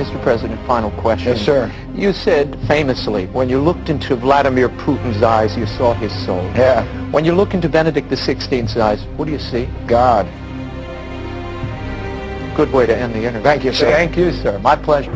Mr. President, final question. Yes, sir. You said famously, when you looked into Vladimir Putin's eyes, you saw his soul. Yeah. When you look into Benedict XVI's eyes, what do you see? God. Good way to end the interview. Thank you, sir. Thank you, sir. My pleasure.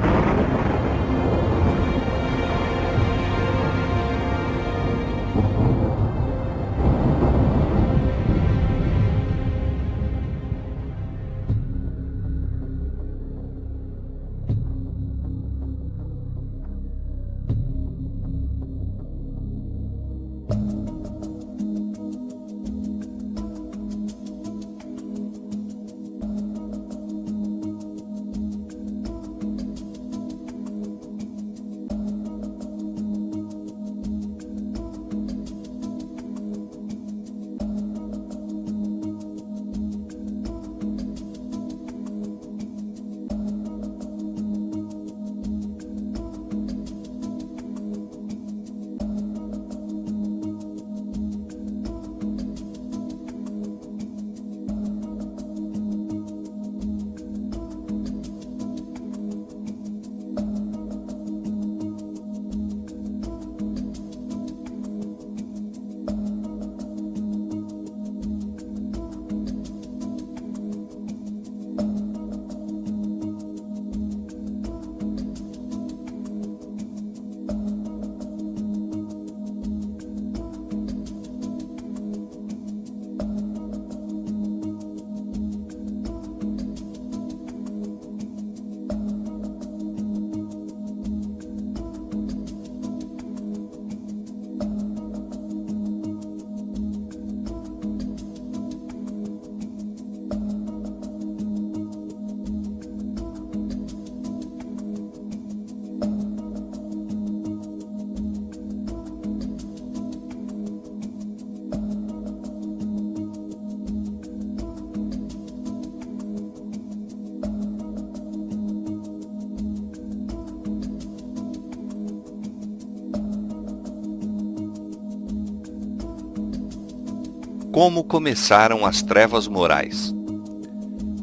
Como começaram as trevas morais.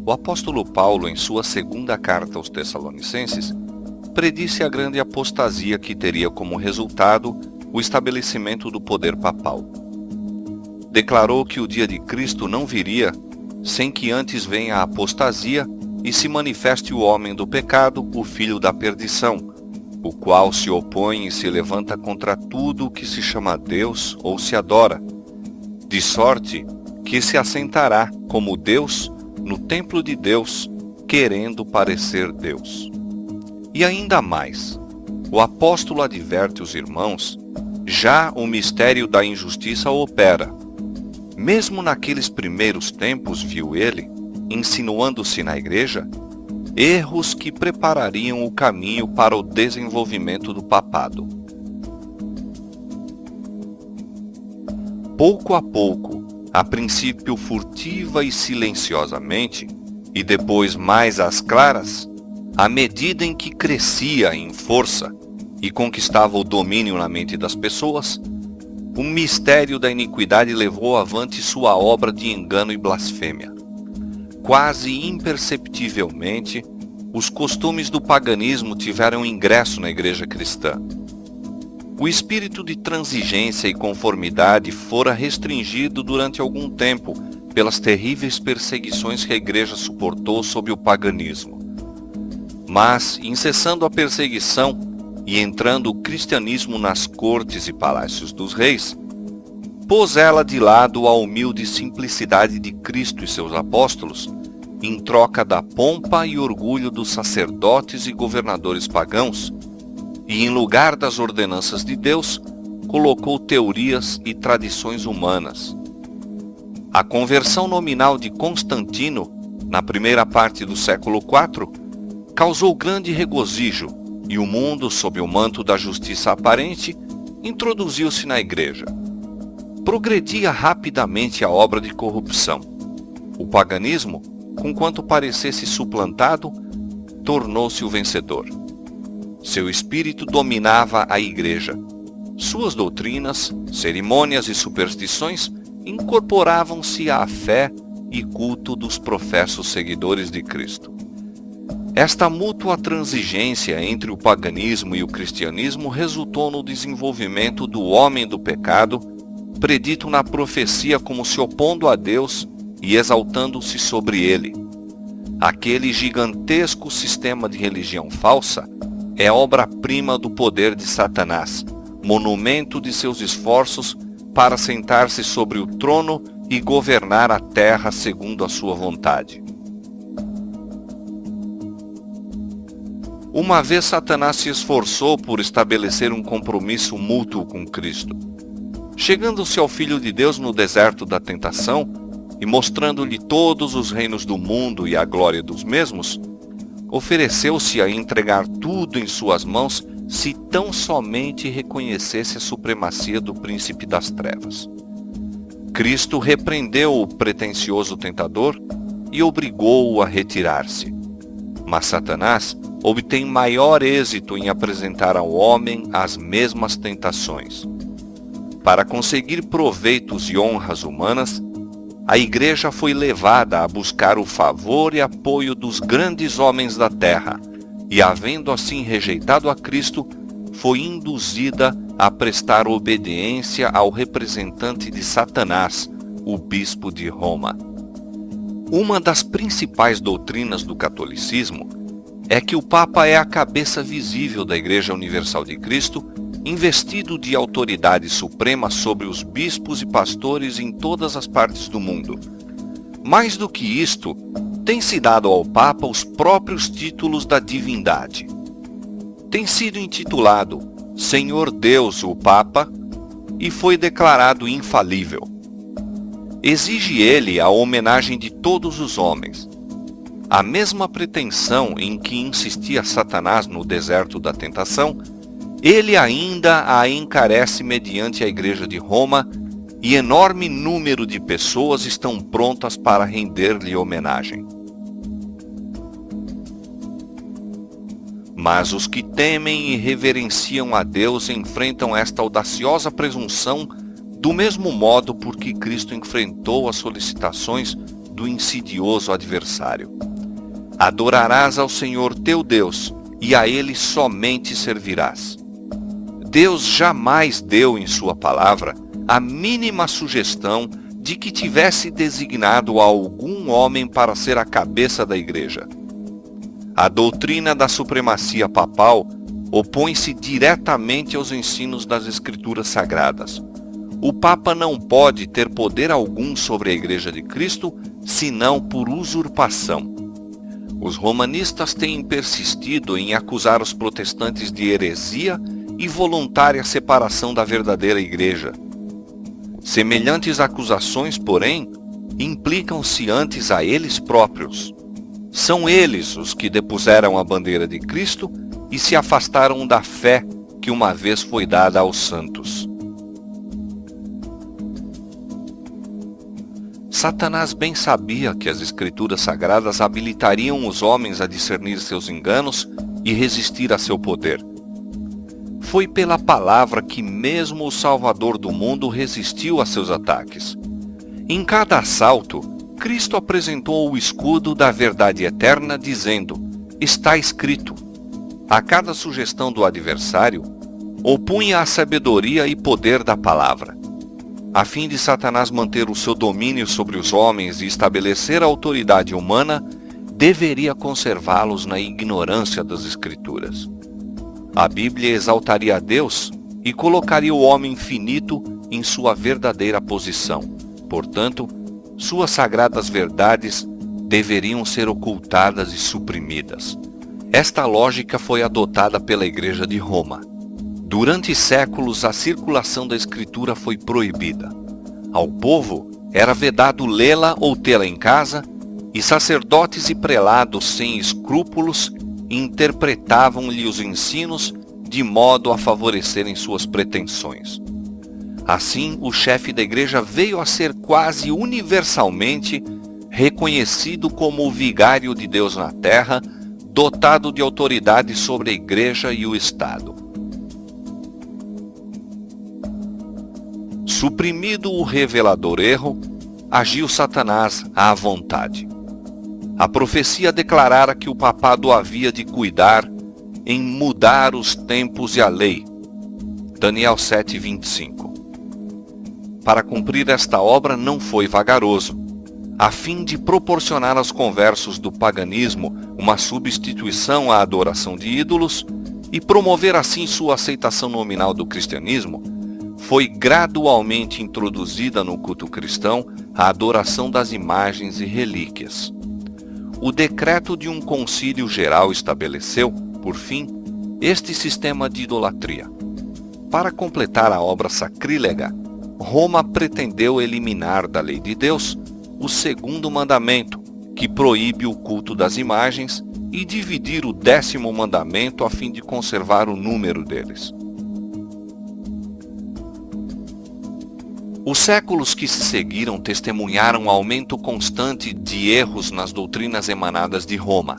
O apóstolo Paulo, em sua segunda carta aos Tessalonicenses, predisse a grande apostasia que teria como resultado o estabelecimento do poder papal. Declarou que o dia de Cristo não viria sem que antes venha a apostasia e se manifeste o homem do pecado, o filho da perdição, o qual se opõe e se levanta contra tudo o que se chama Deus ou se adora, de sorte que se assentará como Deus no templo de Deus, querendo parecer Deus. E ainda mais, o apóstolo adverte os irmãos, já o mistério da injustiça opera. Mesmo naqueles primeiros tempos, viu ele, insinuando-se na igreja, erros que preparariam o caminho para o desenvolvimento do papado. Pouco a pouco, a princípio furtiva e silenciosamente, e depois mais às claras, à medida em que crescia em força e conquistava o domínio na mente das pessoas, o mistério da iniquidade levou avante sua obra de engano e blasfêmia. Quase imperceptivelmente, os costumes do paganismo tiveram ingresso na igreja cristã. O espírito de transigência e conformidade fora restringido durante algum tempo pelas terríveis perseguições que a igreja suportou sob o paganismo. Mas, incessando a perseguição e entrando o cristianismo nas cortes e palácios dos reis, pôs ela de lado a humilde simplicidade de Cristo e seus apóstolos, em troca da pompa e orgulho dos sacerdotes e governadores pagãos, e em lugar das ordenanças de Deus, colocou teorias e tradições humanas. A conversão nominal de Constantino, na primeira parte do século IV, causou grande regozijo, e o mundo, sob o manto da justiça aparente, introduziu-se na igreja. Progredia rapidamente a obra de corrupção. O paganismo, conquanto parecesse suplantado, tornou-se o vencedor. Seu espírito dominava a igreja. Suas doutrinas, cerimônias e superstições incorporavam-se à fé e culto dos professos seguidores de Cristo. Esta mútua transigência entre o paganismo e o cristianismo resultou no desenvolvimento do homem do pecado, predito na profecia como se opondo a Deus e exaltando-se sobre ele. Aquele gigantesco sistema de religião falsa é obra-prima do poder de Satanás, monumento de seus esforços para sentar-se sobre o trono e governar a terra segundo a sua vontade. Uma vez Satanás se esforçou por estabelecer um compromisso mútuo com Cristo. Chegando-se ao Filho de Deus no deserto da tentação e mostrando-lhe todos os reinos do mundo e a glória dos mesmos, ofereceu-se a entregar tudo em suas mãos se tão somente reconhecesse a supremacia do príncipe das trevas. Cristo repreendeu o pretensioso tentador e obrigou-o a retirar-se. Mas Satanás obtém maior êxito em apresentar ao homem as mesmas tentações. Para conseguir proveitos e honras humanas, a Igreja foi levada a buscar o favor e apoio dos grandes homens da terra, e havendo assim rejeitado a Cristo, foi induzida a prestar obediência ao representante de Satanás, o bispo de Roma. Uma das principais doutrinas do catolicismo é que o Papa é a cabeça visível da Igreja Universal de Cristo, investido de autoridade suprema sobre os bispos e pastores em todas as partes do mundo. Mais do que isto, tem-se dado ao Papa os próprios títulos da divindade. Tem sido intitulado Senhor Deus o Papa e foi declarado infalível. Exige ele a homenagem de todos os homens. A mesma pretensão em que insistia Satanás no deserto da tentação, ele ainda a encarece mediante a Igreja de Roma, e enorme número de pessoas estão prontas para render-lhe homenagem. Mas os que temem e reverenciam a Deus enfrentam esta audaciosa presunção do mesmo modo por que Cristo enfrentou as solicitações do insidioso adversário. Adorarás ao Senhor teu Deus, e a Ele somente servirás. Deus jamais deu em sua palavra a mínima sugestão de que tivesse designado algum homem para ser a cabeça da Igreja. A doutrina da supremacia papal opõe-se diretamente aos ensinos das Escrituras Sagradas. O Papa não pode ter poder algum sobre a Igreja de Cristo, senão por usurpação. Os romanistas têm persistido em acusar os protestantes de heresia e voluntária separação da verdadeira Igreja. Semelhantes acusações, porém, implicam-se antes a eles próprios. São eles os que depuseram a bandeira de Cristo e se afastaram da fé que uma vez foi dada aos santos. Satanás bem sabia que as Escrituras Sagradas habilitariam os homens a discernir seus enganos e resistir a seu poder. Foi pela palavra que mesmo o Salvador do mundo resistiu a seus ataques. Em cada assalto, Cristo apresentou o escudo da verdade eterna, dizendo: está escrito. A cada sugestão do adversário, opunha a sabedoria e poder da palavra. A fim de Satanás manter o seu domínio sobre os homens e estabelecer a autoridade humana, deveria conservá-los na ignorância das Escrituras. A Bíblia exaltaria a Deus e colocaria o homem finito em sua verdadeira posição. Portanto, suas sagradas verdades deveriam ser ocultadas e suprimidas. Esta lógica foi adotada pela Igreja de Roma. Durante séculos, a circulação da Escritura foi proibida. Ao povo era vedado lê-la ou tê-la em casa, e sacerdotes e prelados sem escrúpulos interpretavam-lhe os ensinos de modo a favorecerem suas pretensões. Assim, o chefe da igreja veio a ser quase universalmente reconhecido como o vigário de Deus na terra, dotado de autoridade sobre a igreja e o Estado. Suprimido o revelador erro, agiu Satanás à vontade. A profecia declarara que o papado havia de cuidar em mudar os tempos e a lei. Daniel 7:25. Para cumprir esta obra não foi vagaroso, a fim de proporcionar aos conversos do paganismo uma substituição à adoração de ídolos e promover assim sua aceitação nominal do cristianismo, foi gradualmente introduzida no culto cristão a adoração das imagens e relíquias. O decreto de um concílio geral estabeleceu, por fim, este sistema de idolatria. Para completar a obra sacrílega, Roma pretendeu eliminar da lei de Deus o segundo mandamento, que proíbe o culto das imagens, e dividir o 10º mandamento a fim de conservar o número deles. Os séculos que se seguiram testemunharam aumento constante de erros nas doutrinas emanadas de Roma.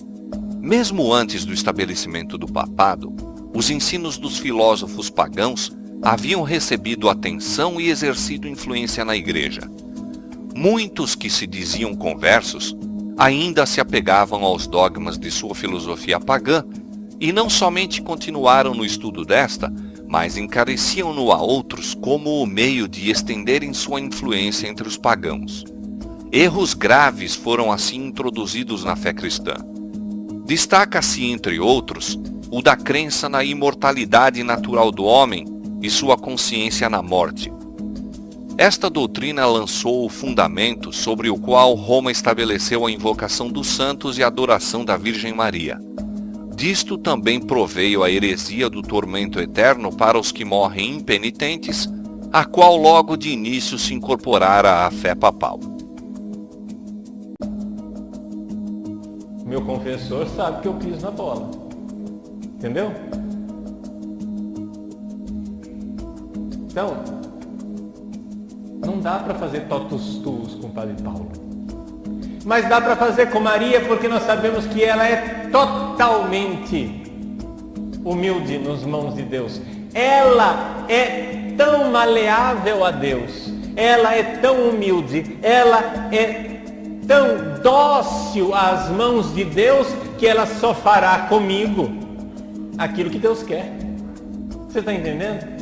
Mesmo antes do estabelecimento do papado, os ensinos dos filósofos pagãos haviam recebido atenção e exercido influência na igreja. Muitos que se diziam conversos ainda se apegavam aos dogmas de sua filosofia pagã e não somente continuaram no estudo desta, mas encareciam-no a outros como o meio de estenderem sua influência entre os pagãos. Erros graves foram assim introduzidos na fé cristã. Destaca-se, entre outros, o da crença na imortalidade natural do homem e sua consciência na morte. Esta doutrina lançou o fundamento sobre o qual Roma estabeleceu a invocação dos santos e a adoração da Virgem Maria. Disto também proveio a heresia do tormento eterno para os que morrem impenitentes, a qual logo de início se incorporara à fé papal. Meu confessor sabe que eu piso na bola. Entendeu? Então, não dá para fazer totus-tus com o Padre Paulo. Mas dá para fazer com Maria, porque nós sabemos que ela é totalmente humilde nas mãos de Deus. Ela é tão maleável a Deus. Ela é tão humilde. Ela é tão dócil às mãos de Deus que ela só fará comigo aquilo que Deus quer. Você está entendendo?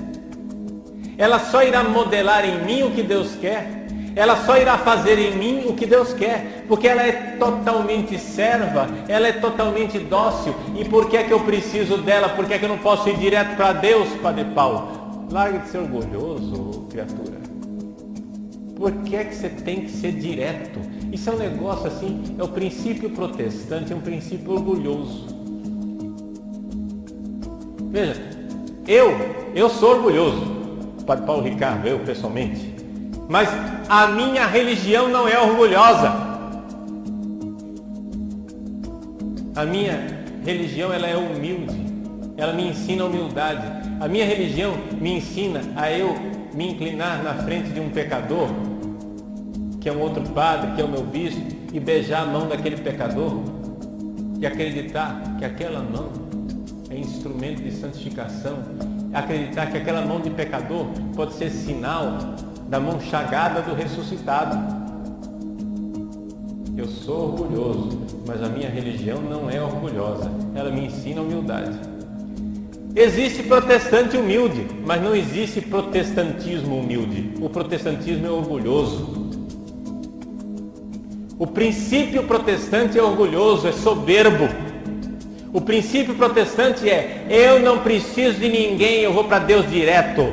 Ela só irá modelar em mim o que Deus quer. Ela só irá fazer em mim o que Deus quer, porque ela é totalmente serva, ela é totalmente dócil. E por que é que eu preciso dela? Por que é que eu não posso ir direto para Deus, Padre Paulo? Larga de ser orgulhoso, criatura. Por que é que você tem que ser direto? Isso é um negócio assim, é o princípio protestante, é um princípio orgulhoso. Veja, eu sou orgulhoso, Padre Paulo Ricardo, eu pessoalmente. Mas a minha religião não é orgulhosa. A minha religião, ela é humilde. Ela me ensina a humildade. A minha religião me ensina a eu me inclinar na frente de um pecador, que é um outro padre, que é o meu bispo, e beijar a mão daquele pecador e acreditar que aquela mão é instrumento de santificação. Acreditar que aquela mão de pecador pode ser sinal da mão chagada do ressuscitado. Eu sou orgulhoso, mas a minha religião não é orgulhosa. Ela me ensina a humildade. Existe protestante humilde, mas não existe protestantismo humilde. O protestantismo é orgulhoso. O princípio protestante é orgulhoso, é soberbo. O princípio protestante é: eu não preciso de ninguém, eu vou para Deus direto.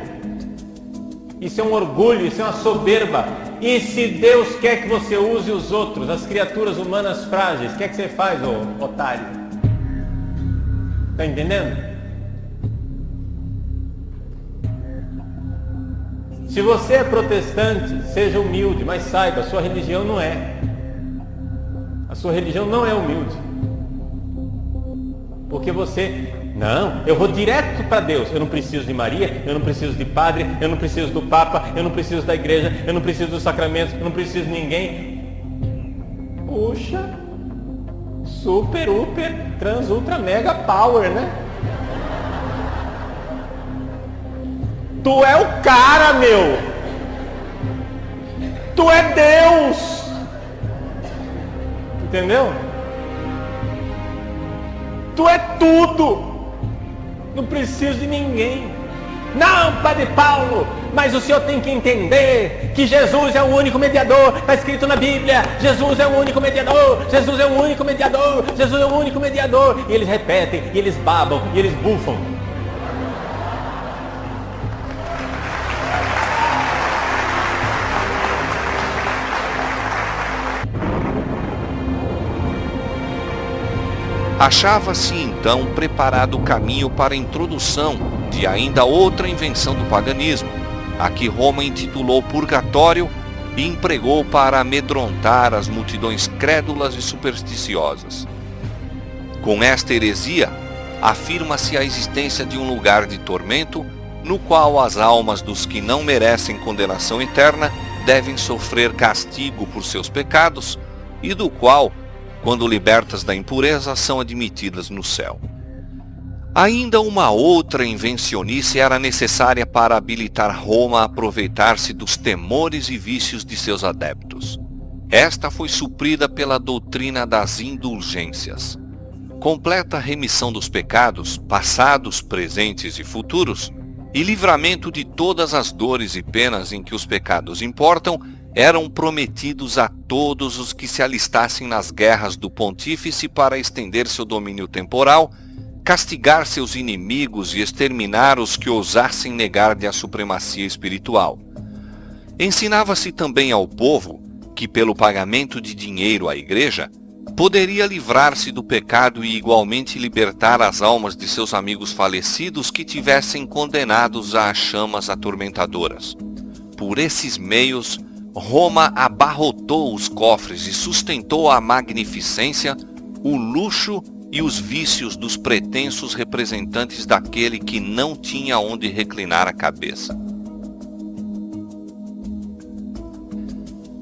Isso é um orgulho, isso é uma soberba. E se Deus quer que você use os outros, as criaturas humanas frágeis, o que é que você faz, ô otário? Está entendendo? Se você é protestante, seja humilde, mas saiba, a sua religião não é. A sua religião não é humilde. Porque você... Não, eu vou direto para Deus. Eu não preciso de Maria, eu não preciso de padre, eu não preciso do Papa, eu não preciso da igreja, eu não preciso dos sacramentos, eu não preciso de ninguém. Puxa, super, uper, trans, ultra, mega power, né? Tu é o cara, meu! Tu é Deus! Entendeu? Tu é tudo. Não preciso de ninguém. Não, Padre Paulo, mas o senhor tem que entender que Jesus é o único mediador. Está escrito na Bíblia, Jesus é o único mediador, Jesus é o único mediador, Jesus é o único mediador. E eles repetem, e eles babam, e eles bufam. Achava-se então preparado o caminho para a introdução de ainda outra invenção do paganismo, a que Roma intitulou Purgatório e empregou para amedrontar as multidões crédulas e supersticiosas. Com esta heresia, afirma-se a existência de um lugar de tormento, no qual as almas dos que não merecem condenação eterna devem sofrer castigo por seus pecados, e do qual, quando libertas da impureza, são admitidas no céu. Ainda uma outra invencionice era necessária para habilitar Roma a aproveitar-se dos temores e vícios de seus adeptos. Esta foi suprida pela doutrina das indulgências. Completa remissão dos pecados, passados, presentes e futuros, e livramento de todas as dores e penas em que os pecados importam, eram prometidos a todos os que se alistassem nas guerras do pontífice para estender seu domínio temporal, castigar seus inimigos e exterminar os que ousassem negar-lhe a supremacia espiritual. Ensinava-se também ao povo que, pelo pagamento de dinheiro à igreja, poderia livrar-se do pecado e igualmente libertar as almas de seus amigos falecidos que tivessem condenados às chamas atormentadoras. Por esses meios, Roma abarrotou os cofres e sustentou a magnificência, o luxo e os vícios dos pretensos representantes daquele que não tinha onde reclinar a cabeça.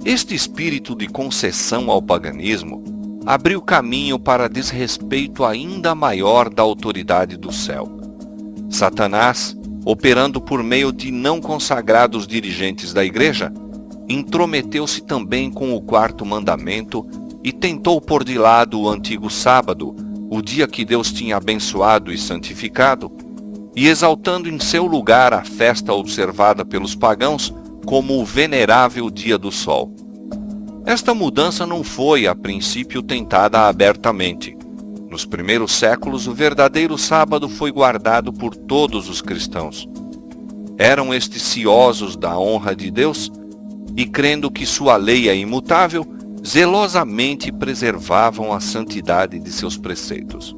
Este espírito de concessão ao paganismo abriu caminho para desrespeito ainda maior da autoridade do céu. Satanás, operando por meio de não consagrados dirigentes da igreja, intrometeu-se também com o quarto mandamento e tentou pôr de lado o antigo sábado, o dia que Deus tinha abençoado e santificado, e exaltando em seu lugar a festa observada pelos pagãos como o venerável dia do sol. Esta mudança não foi, a princípio, tentada abertamente. Nos primeiros séculos, o verdadeiro sábado foi guardado por todos os cristãos. Eram estes ciosos da honra de Deus, e crendo que sua lei é imutável, zelosamente preservavam a santidade de seus preceitos.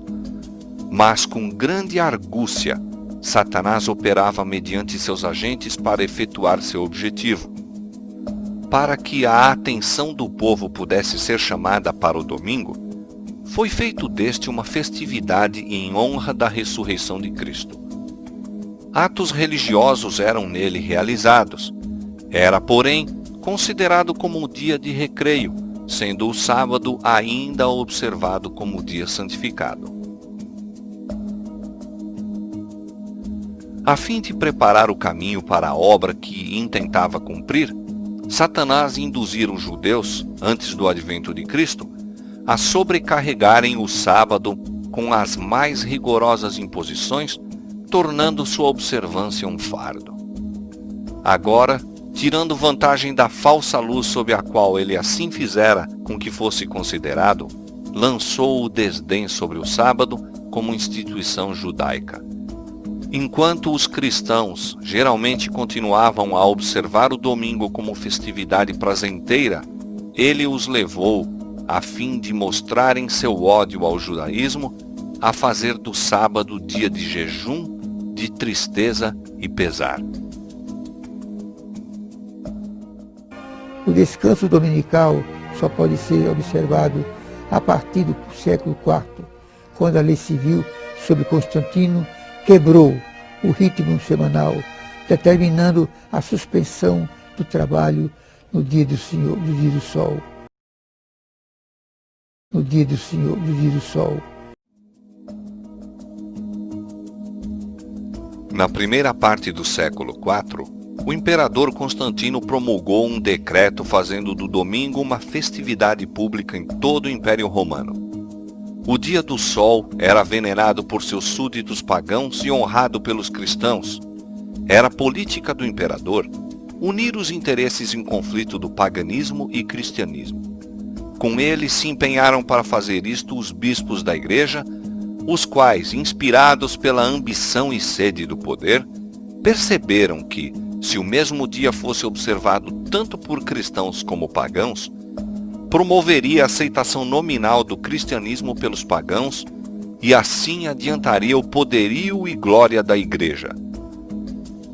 Mas com grande argúcia, Satanás operava mediante seus agentes para efetuar seu objetivo. Para que a atenção do povo pudesse ser chamada para o domingo, foi feito deste uma festividade em honra da ressurreição de Cristo. Atos religiosos eram nele realizados. Era, porém, considerado como um dia de recreio, sendo o sábado ainda observado como dia santificado. A fim de preparar o caminho para a obra que intentava cumprir, Satanás induzira os judeus, antes do advento de Cristo, a sobrecarregarem o sábado com as mais rigorosas imposições, tornando sua observância um fardo. Agora, tirando vantagem da falsa luz sob a qual ele assim fizera com que fosse considerado, lançou o desdém sobre o sábado como instituição judaica. Enquanto os cristãos geralmente continuavam a observar o domingo como festividade prazenteira, ele os levou, a fim de mostrarem seu ódio ao judaísmo, a fazer do sábado dia de jejum, de tristeza e pesar. O descanso dominical só pode ser observado a partir do século IV, quando a lei civil, sob Constantino, quebrou o ritmo semanal, determinando a suspensão do trabalho no dia do Senhor, do dia do sol. No dia do Senhor, do dia do sol. Na primeira parte do século IV, o imperador Constantino promulgou um decreto fazendo do domingo uma festividade pública em todo o Império Romano. o dia do sol era venerado por seus súditos pagãos e honrado pelos cristãos. Era política do imperador unir os interesses em conflito do paganismo e cristianismo. Com ele se empenharam para fazer isto os bispos da igreja, os quais, inspirados pela ambição e sede do poder, perceberam que, se o mesmo dia fosse observado tanto por cristãos como pagãos, promoveria a aceitação nominal do cristianismo pelos pagãos e assim adiantaria o poderio e glória da igreja.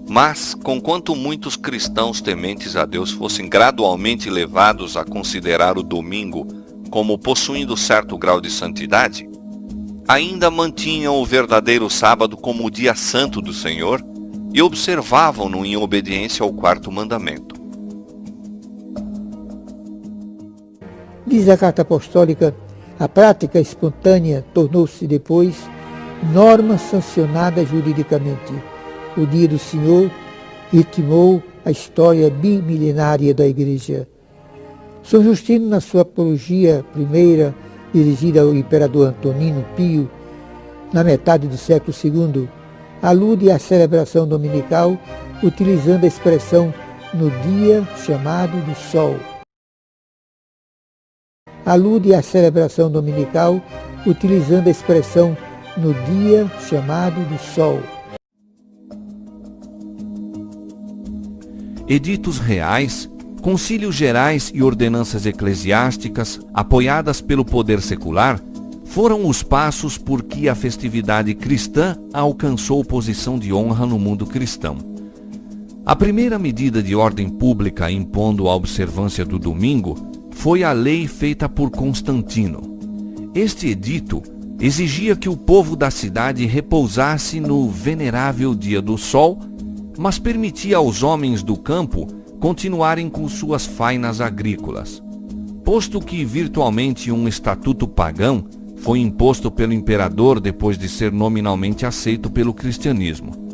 Mas, conquanto muitos cristãos tementes a Deus fossem gradualmente levados a considerar o domingo como possuindo certo grau de santidade, ainda mantinham o verdadeiro sábado como o dia santo do Senhor e observavam-no em obediência ao quarto mandamento. Diz a Carta Apostólica, a prática espontânea tornou-se depois norma sancionada juridicamente. O dia do Senhor ritmou a história bimilenária da Igreja. São Justino, na sua apologia primeira, dirigida ao imperador Antonino Pio, na metade do século II, alude à celebração dominical utilizando a expressão no dia chamado do sol. Alude à celebração dominical utilizando a expressão no dia chamado do sol. Editos reais, concílios gerais e ordenanças eclesiásticas, apoiadas pelo poder secular, foram os passos por que a festividade cristã alcançou posição de honra no mundo cristão. A primeira medida de ordem pública impondo a observância do domingo foi a lei feita por Constantino. Este edito exigia que o povo da cidade repousasse no venerável dia do sol, mas permitia aos homens do campo continuarem com suas fainas agrícolas. Posto que virtualmente um estatuto pagão foi imposto pelo imperador depois de ser nominalmente aceito pelo cristianismo.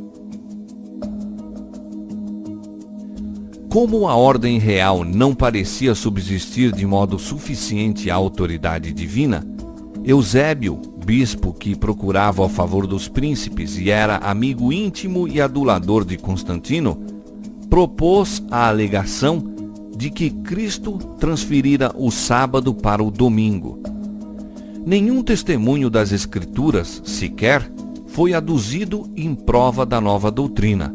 Como a ordem real não parecia subsistir de modo suficiente à autoridade divina, Eusébio, bispo que procurava o favor dos príncipes e era amigo íntimo e adulador de Constantino, propôs a alegação de que Cristo transferira o sábado para o domingo. Nenhum testemunho das Escrituras, sequer, foi aduzido em prova da nova doutrina.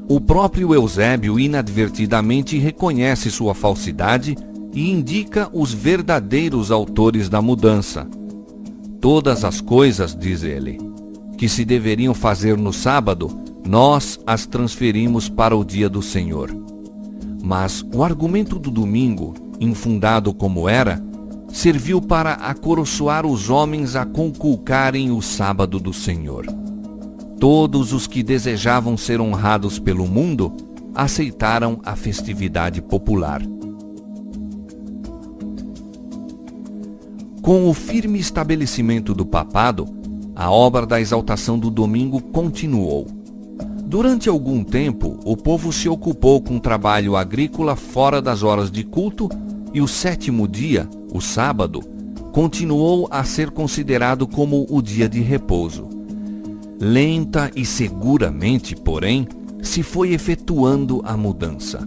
O próprio Eusébio inadvertidamente reconhece sua falsidade e indica os verdadeiros autores da mudança. Todas as coisas, diz ele, que se deveriam fazer no sábado, nós as transferimos para o dia do Senhor. Mas o argumento do domingo, infundado como era, serviu para acoroçoar os homens a conculcarem o sábado do Senhor. Todos os que desejavam ser honrados pelo mundo aceitaram a festividade popular. Com o firme estabelecimento do papado, a obra da exaltação do domingo continuou. Durante algum tempo, o povo se ocupou com trabalho agrícola fora das horas de culto e o sétimo dia, o sábado, continuou a ser considerado como o dia de repouso. Lenta e seguramente, porém, se foi efetuando a mudança.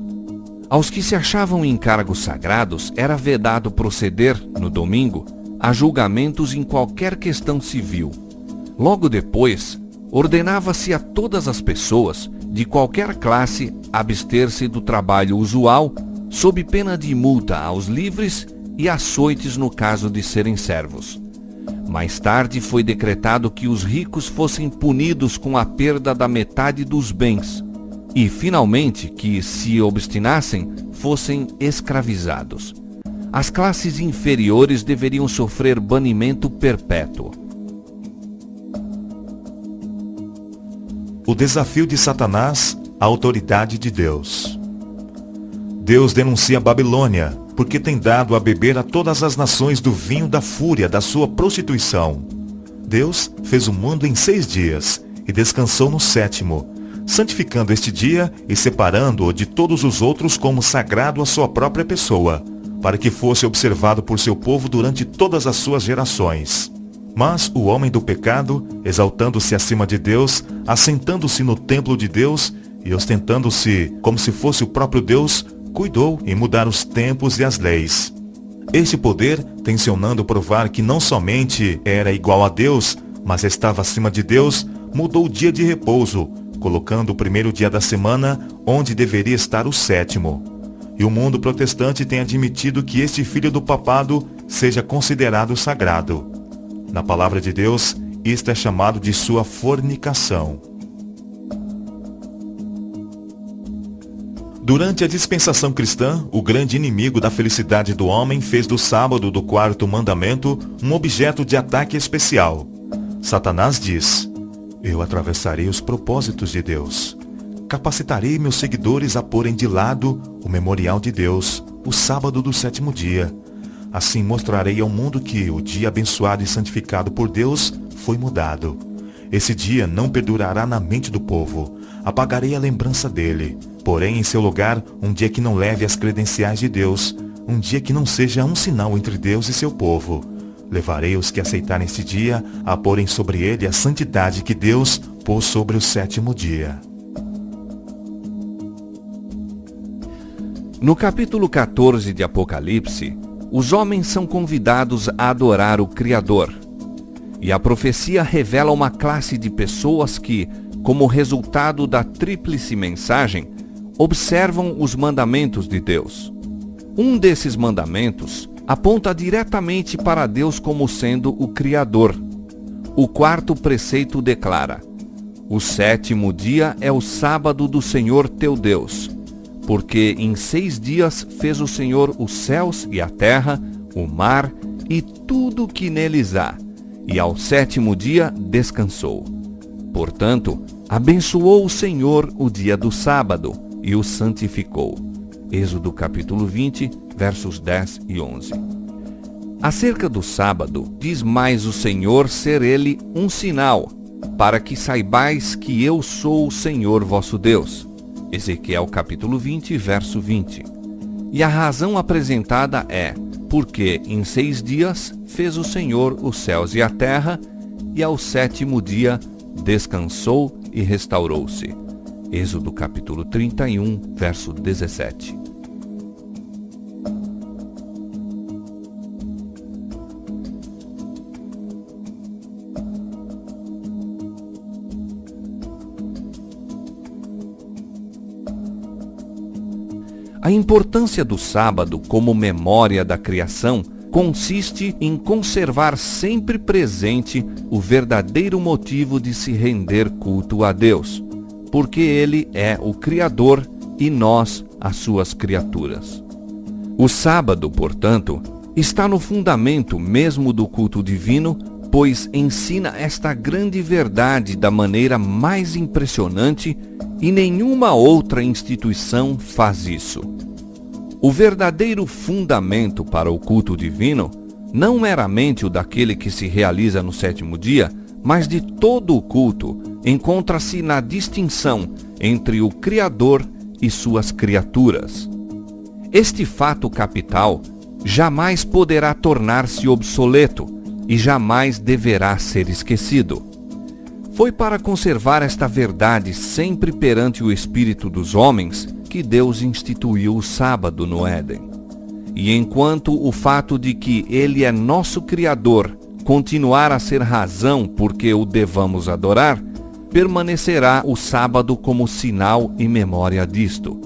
Aos que se achavam em cargos sagrados era vedado proceder, no domingo, a julgamentos em qualquer questão civil. Logo depois, ordenava-se a todas as pessoas, de qualquer classe, abster-se do trabalho usual, sob pena de multa aos livres e açoites no caso de serem servos. Mais tarde foi decretado que os ricos fossem punidos com a perda da metade dos bens e, finalmente, que, se obstinassem, fossem escravizados. As classes inferiores deveriam sofrer banimento perpétuo. O desafio de Satanás à autoridade de Deus. Deus denuncia a Babilônia, porque tem dado a beber a todas as nações do vinho da fúria da sua prostituição. Deus fez o mundo em 6 dias e descansou no 7º, santificando este dia e separando-o de todos os outros como sagrado à sua própria pessoa, para que fosse observado por seu povo durante todas as suas gerações. Mas o homem do pecado, exaltando-se acima de Deus, assentando-se no templo de Deus e ostentando-se como se fosse o próprio Deus, cuidou em mudar os tempos e as leis. Este poder, tensionando provar que não somente era igual a Deus, mas estava acima de Deus, mudou o dia de repouso, colocando o primeiro dia da semana onde deveria estar o sétimo. E o mundo protestante tem admitido que este filho do papado seja considerado sagrado. Na palavra de Deus, isto é chamado de sua fornicação. Durante a dispensação cristã, o grande inimigo da felicidade do homem fez do sábado do quarto mandamento um objeto de ataque especial. Satanás diz: eu atravessarei os propósitos de Deus. Capacitarei meus seguidores a porem de lado o memorial de Deus, o sábado do sétimo dia. Assim mostrarei ao mundo que o dia abençoado e santificado por Deus foi mudado. Esse dia não perdurará na mente do povo. Apagarei a lembrança dele. Porém, em seu lugar, um dia que não leve as credenciais de Deus, um dia que não seja um sinal entre Deus e seu povo. Levarei os que aceitarem esse dia a porem sobre ele a santidade que Deus pôs sobre o sétimo dia. No capítulo 14 de Apocalipse, os homens são convidados a adorar o Criador. E a profecia revela uma classe de pessoas que, como resultado da tríplice mensagem, observam os mandamentos de Deus. Um desses mandamentos aponta diretamente para Deus como sendo o Criador. O quarto preceito declara: o sétimo dia é o sábado do Senhor teu Deus, porque em 6 dias fez o Senhor os céus e a terra, o mar e tudo que neles há, e ao sétimo dia descansou. Portanto, abençoou o Senhor o dia do sábado e o santificou. Êxodo capítulo 20, versos 10 e 11. Acerca do sábado, diz mais o Senhor ser ele um sinal, para que saibais que eu sou o Senhor vosso Deus. Ezequiel capítulo 20, verso 20. E a razão apresentada é, porque em 6 dias fez o Senhor os céus e a terra, e ao sétimo dia descansou e restaurou-se. Êxodo capítulo 31, verso 17. A importância do sábado como memória da criação consiste em conservar sempre presente o verdadeiro motivo de se render culto a Deus, porque Ele é o Criador e nós as suas criaturas. O sábado, portanto, está no fundamento mesmo do culto divino, pois ensina esta grande verdade da maneira mais impressionante e nenhuma outra instituição faz isso. O verdadeiro fundamento para o culto divino, não meramente o daquele que se realiza no sétimo dia, mas de todo o culto, encontra-se na distinção entre o Criador e suas criaturas. Este fato capital jamais poderá tornar-se obsoleto e jamais deverá ser esquecido. Foi para conservar esta verdade sempre perante o espírito dos homens que Deus instituiu o sábado no Éden. E enquanto o fato de que Ele é nosso Criador continuar a ser razão porque o devamos adorar, permanecerá o sábado como sinal e memória disto.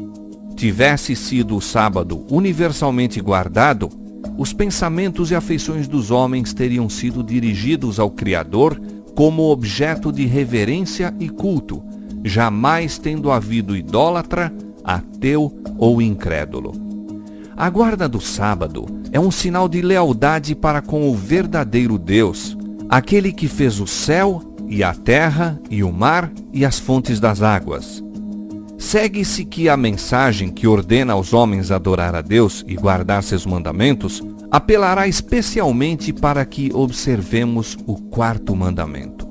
Tivesse sido o sábado universalmente guardado, os pensamentos e afeições dos homens teriam sido dirigidos ao Criador como objeto de reverência e culto, jamais tendo havido idólatra, ateu ou incrédulo. A guarda do sábado é um sinal de lealdade para com o verdadeiro Deus, aquele que fez o céu e a terra e o mar e as fontes das águas. Segue-se que a mensagem que ordena aos homens adorar a Deus e guardar seus mandamentos apelará especialmente para que observemos o quarto mandamento.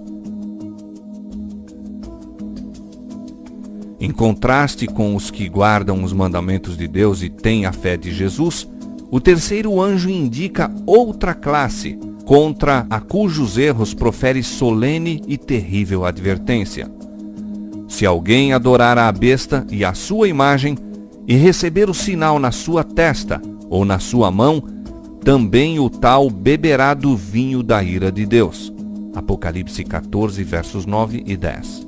Em contraste com os que guardam os mandamentos de Deus e têm a fé de Jesus, o terceiro anjo indica outra classe, contra a cujos erros profere solene e terrível advertência. Se alguém adorar a besta e a sua imagem, e receber o sinal na sua testa ou na sua mão, também o tal beberá do vinho da ira de Deus. Apocalipse 14, versos 9 e 10.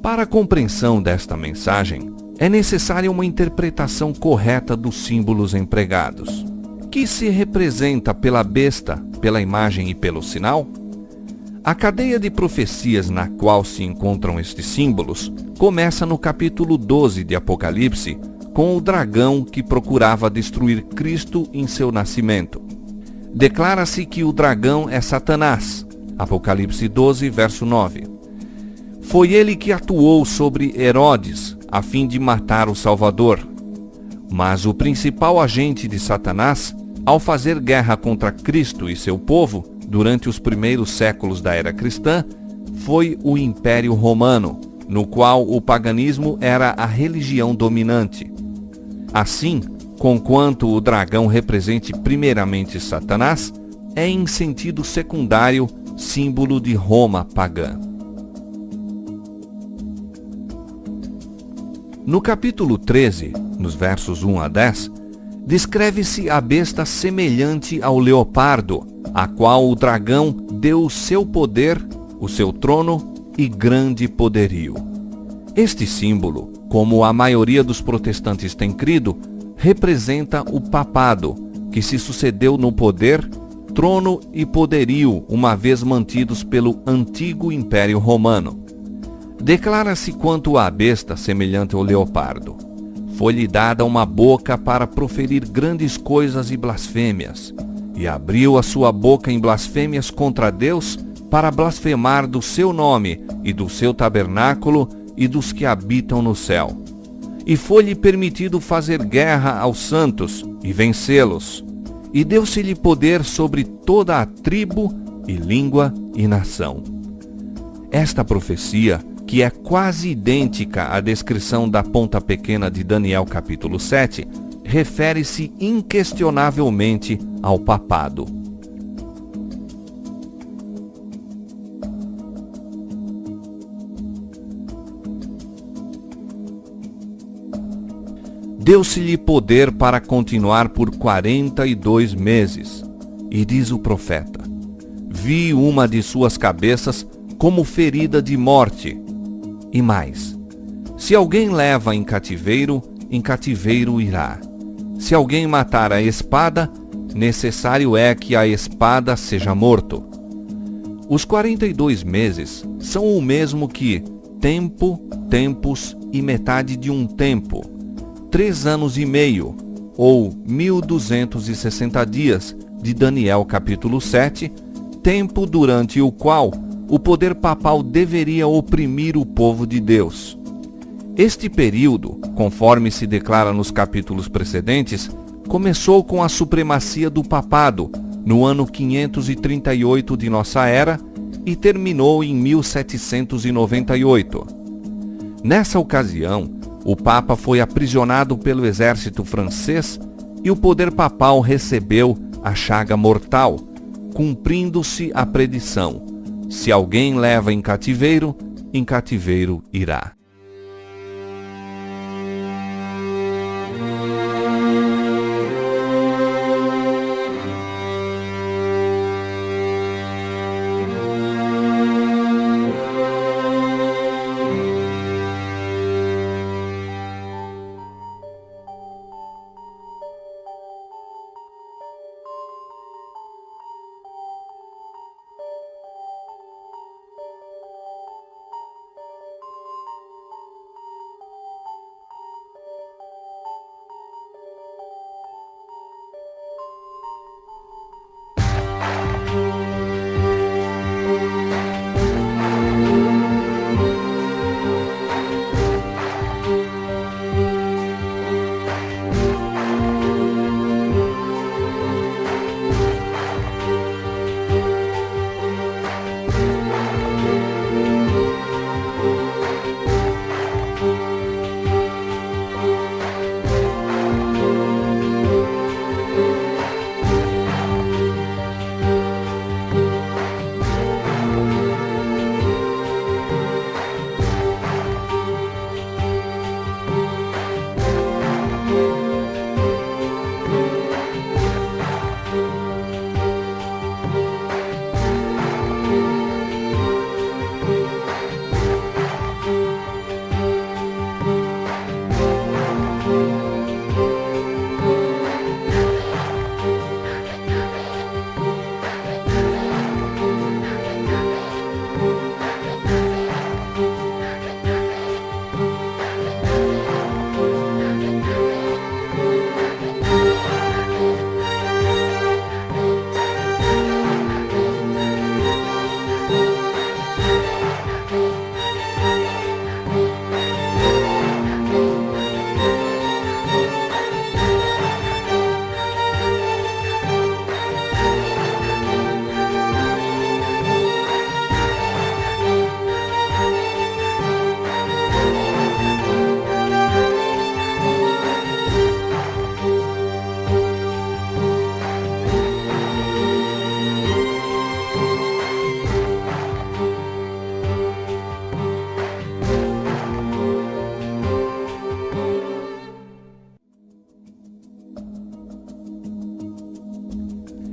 Para a compreensão desta mensagem, é necessária uma interpretação correta dos símbolos empregados. Que se representa pela besta, pela imagem e pelo sinal? A cadeia de profecias na qual se encontram estes símbolos começa no capítulo 12 de Apocalipse, com o dragão que procurava destruir Cristo em seu nascimento. Declara-se que o dragão é Satanás. Apocalipse 12, verso 9. Foi ele que atuou sobre Herodes, a fim de matar o Salvador. Mas o principal agente de Satanás, ao fazer guerra contra Cristo e seu povo, durante os primeiros séculos da era cristã, foi o Império Romano, no qual o paganismo era a religião dominante. Assim, conquanto o dragão represente primeiramente Satanás, é em sentido secundário símbolo de Roma pagã. No capítulo 13, nos versos 1 a 10, descreve-se a besta semelhante ao leopardo, a qual o dragão deu o seu poder, o seu trono e grande poderio. Este símbolo, como a maioria dos protestantes tem crido, representa o papado, que se sucedeu no poder, trono e poderio, uma vez mantidos pelo antigo Império Romano. Declara-se quanto à besta semelhante ao leopardo. Foi-lhe dada uma boca para proferir grandes coisas e blasfêmias, e abriu a sua boca em blasfêmias contra Deus, para blasfemar do seu nome e do seu tabernáculo e dos que habitam no céu. E foi-lhe permitido fazer guerra aos santos e vencê-los, e deu-se-lhe poder sobre toda a tribo e língua e nação. Esta profecia, que é quase idêntica à descrição da ponta pequena de Daniel capítulo 7, refere-se inquestionavelmente ao papado. Deu-se-lhe poder para continuar por 42 meses. E diz o profeta: vi uma de suas cabeças como ferida de morte. E mais, se alguém leva em cativeiro irá. Se alguém matar a espada, necessário é que a espada seja morto. Os 42 meses são o mesmo que tempo, tempos e metade de um tempo, 3 anos e meio, ou 1260 dias, de Daniel capítulo 7, tempo durante o qual o poder papal deveria oprimir o povo de Deus. Este período, conforme se declara nos capítulos precedentes, começou com a supremacia do papado, no ano 538 de nossa era, e terminou em 1798. Nessa ocasião, o Papa foi aprisionado pelo exército francês e o poder papal recebeu a chaga mortal, cumprindo-se a predição: se alguém leva em cativeiro irá.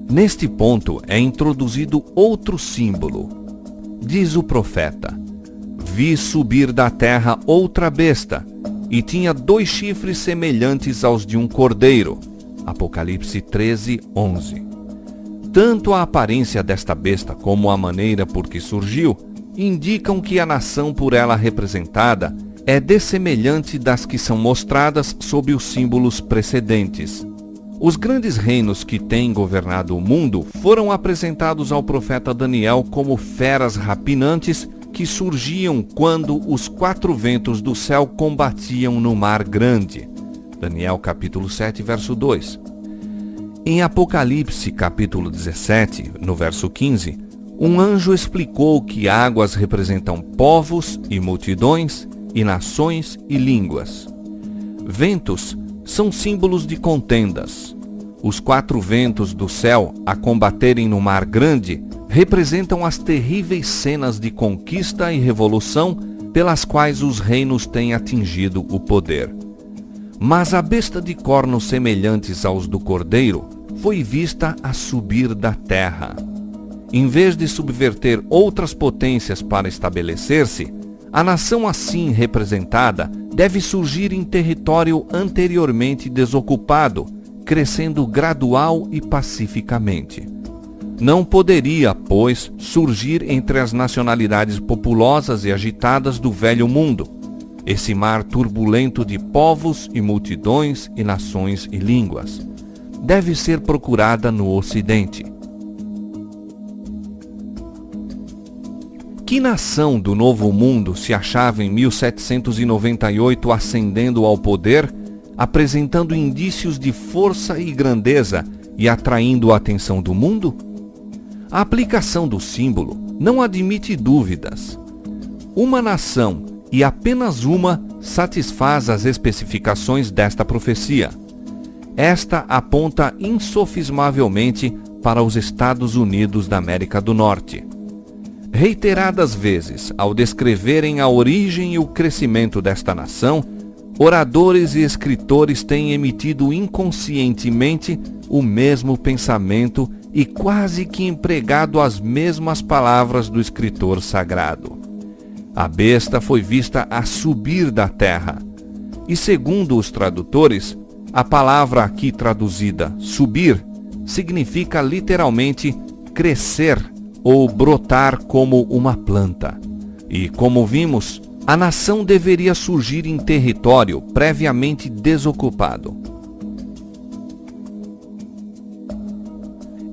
Neste ponto é introduzido outro símbolo. Diz o profeta: vi subir da terra outra besta, e tinha 2 chifres semelhantes aos de um cordeiro. Apocalipse 13:11. Tanto a aparência desta besta como a maneira por que surgiu indicam que a nação por ela representada é dessemelhante das que são mostradas sob os símbolos precedentes. Os grandes reinos que têm governado o mundo foram apresentados ao profeta Daniel como feras rapinantes que surgiam quando os 4 ventos do céu combatiam no mar grande. Daniel capítulo 7, verso 2. Em Apocalipse capítulo 17, no verso 15, um anjo explicou que águas representam povos e multidões e nações e línguas. Ventos são símbolos de contendas. Os 4 ventos do céu a combaterem no mar grande representam as terríveis cenas de conquista e revolução pelas quais os reinos têm atingido o poder. Mas a besta de cornos semelhantes aos do cordeiro foi vista a subir da terra. Em vez de subverter outras potências para estabelecer-se, a nação assim representada deve surgir em território anteriormente desocupado, crescendo gradual e pacificamente. Não poderia, pois, surgir entre as nacionalidades populosas e agitadas do velho mundo, esse mar turbulento de povos e multidões e nações e línguas. Deve ser procurada no Ocidente. Que nação do Novo Mundo se achava em 1798 ascendendo ao poder, apresentando indícios de força e grandeza e atraindo a atenção do mundo? A aplicação do símbolo não admite dúvidas. Uma nação, e apenas uma, satisfaz as especificações desta profecia. Esta aponta insofismavelmente para os Estados Unidos da América do Norte. Reiteradas vezes, ao descreverem a origem e o crescimento desta nação, oradores e escritores têm emitido inconscientemente o mesmo pensamento e quase que empregado as mesmas palavras do escritor sagrado. A besta foi vista a subir da terra. E segundo os tradutores, a palavra aqui traduzida, subir, significa literalmente crescer ou brotar como uma planta. E, como vimos, a nação deveria surgir em território previamente desocupado.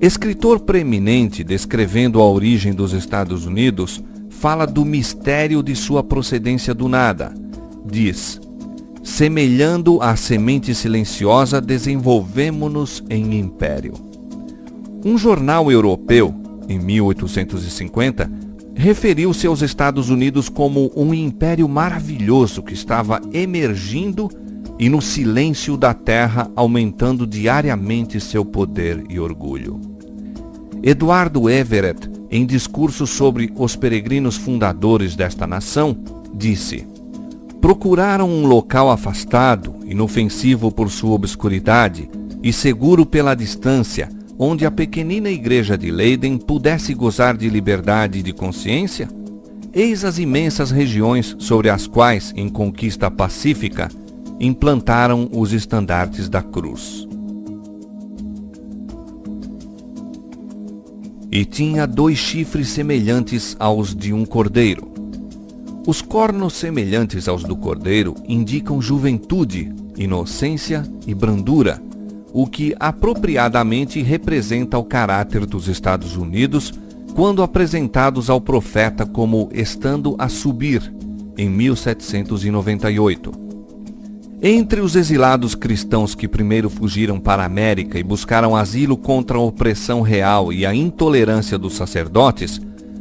Escritor preeminente descrevendo a origem dos Estados Unidos fala do mistério de sua procedência do nada. Diz: semelhando à semente silenciosa, desenvolvemo-nos em império. Um jornal europeu, em 1850, referiu-se aos Estados Unidos como um império maravilhoso que estava emergindo e no silêncio da terra aumentando diariamente seu poder e orgulho. Eduardo Everett, em discurso sobre os peregrinos fundadores desta nação, disse: procuraram um local afastado, inofensivo por sua obscuridade e seguro pela distância, onde a pequenina igreja de Leiden pudesse gozar de liberdade de consciência? Eis as imensas regiões sobre as quais, em conquista pacífica, implantaram os estandartes da cruz. E tinha 2 chifres semelhantes aos de um cordeiro. Os cornos semelhantes aos do cordeiro indicam juventude, inocência e brandura, o que apropriadamente representa o caráter dos Estados Unidos quando apresentados ao profeta como estando a subir, em 1798. Entre os exilados cristãos que primeiro fugiram para a América e buscaram asilo contra a opressão real e a intolerância dos sacerdotes,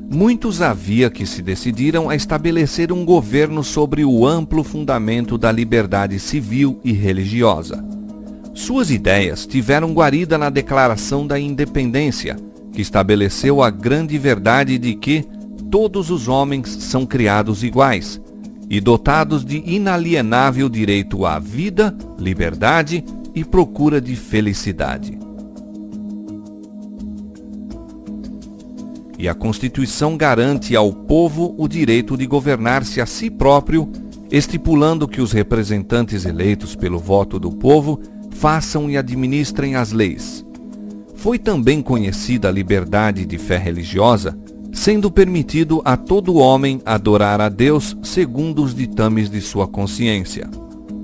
muitos havia que se decidiram a estabelecer um governo sobre o amplo fundamento da liberdade civil e religiosa. Suas ideias tiveram guarida na Declaração da Independência, que estabeleceu a grande verdade de que todos os homens são criados iguais e dotados de inalienável direito à vida, liberdade e procura de felicidade. e a Constituição garante ao povo o direito de governar-se a si próprio, estipulando que os representantes eleitos pelo voto do povo façam e administrem as leis. Foi também conhecida a liberdade de fé religiosa, sendo permitido a todo homem adorar a Deus segundo os ditames de sua consciência.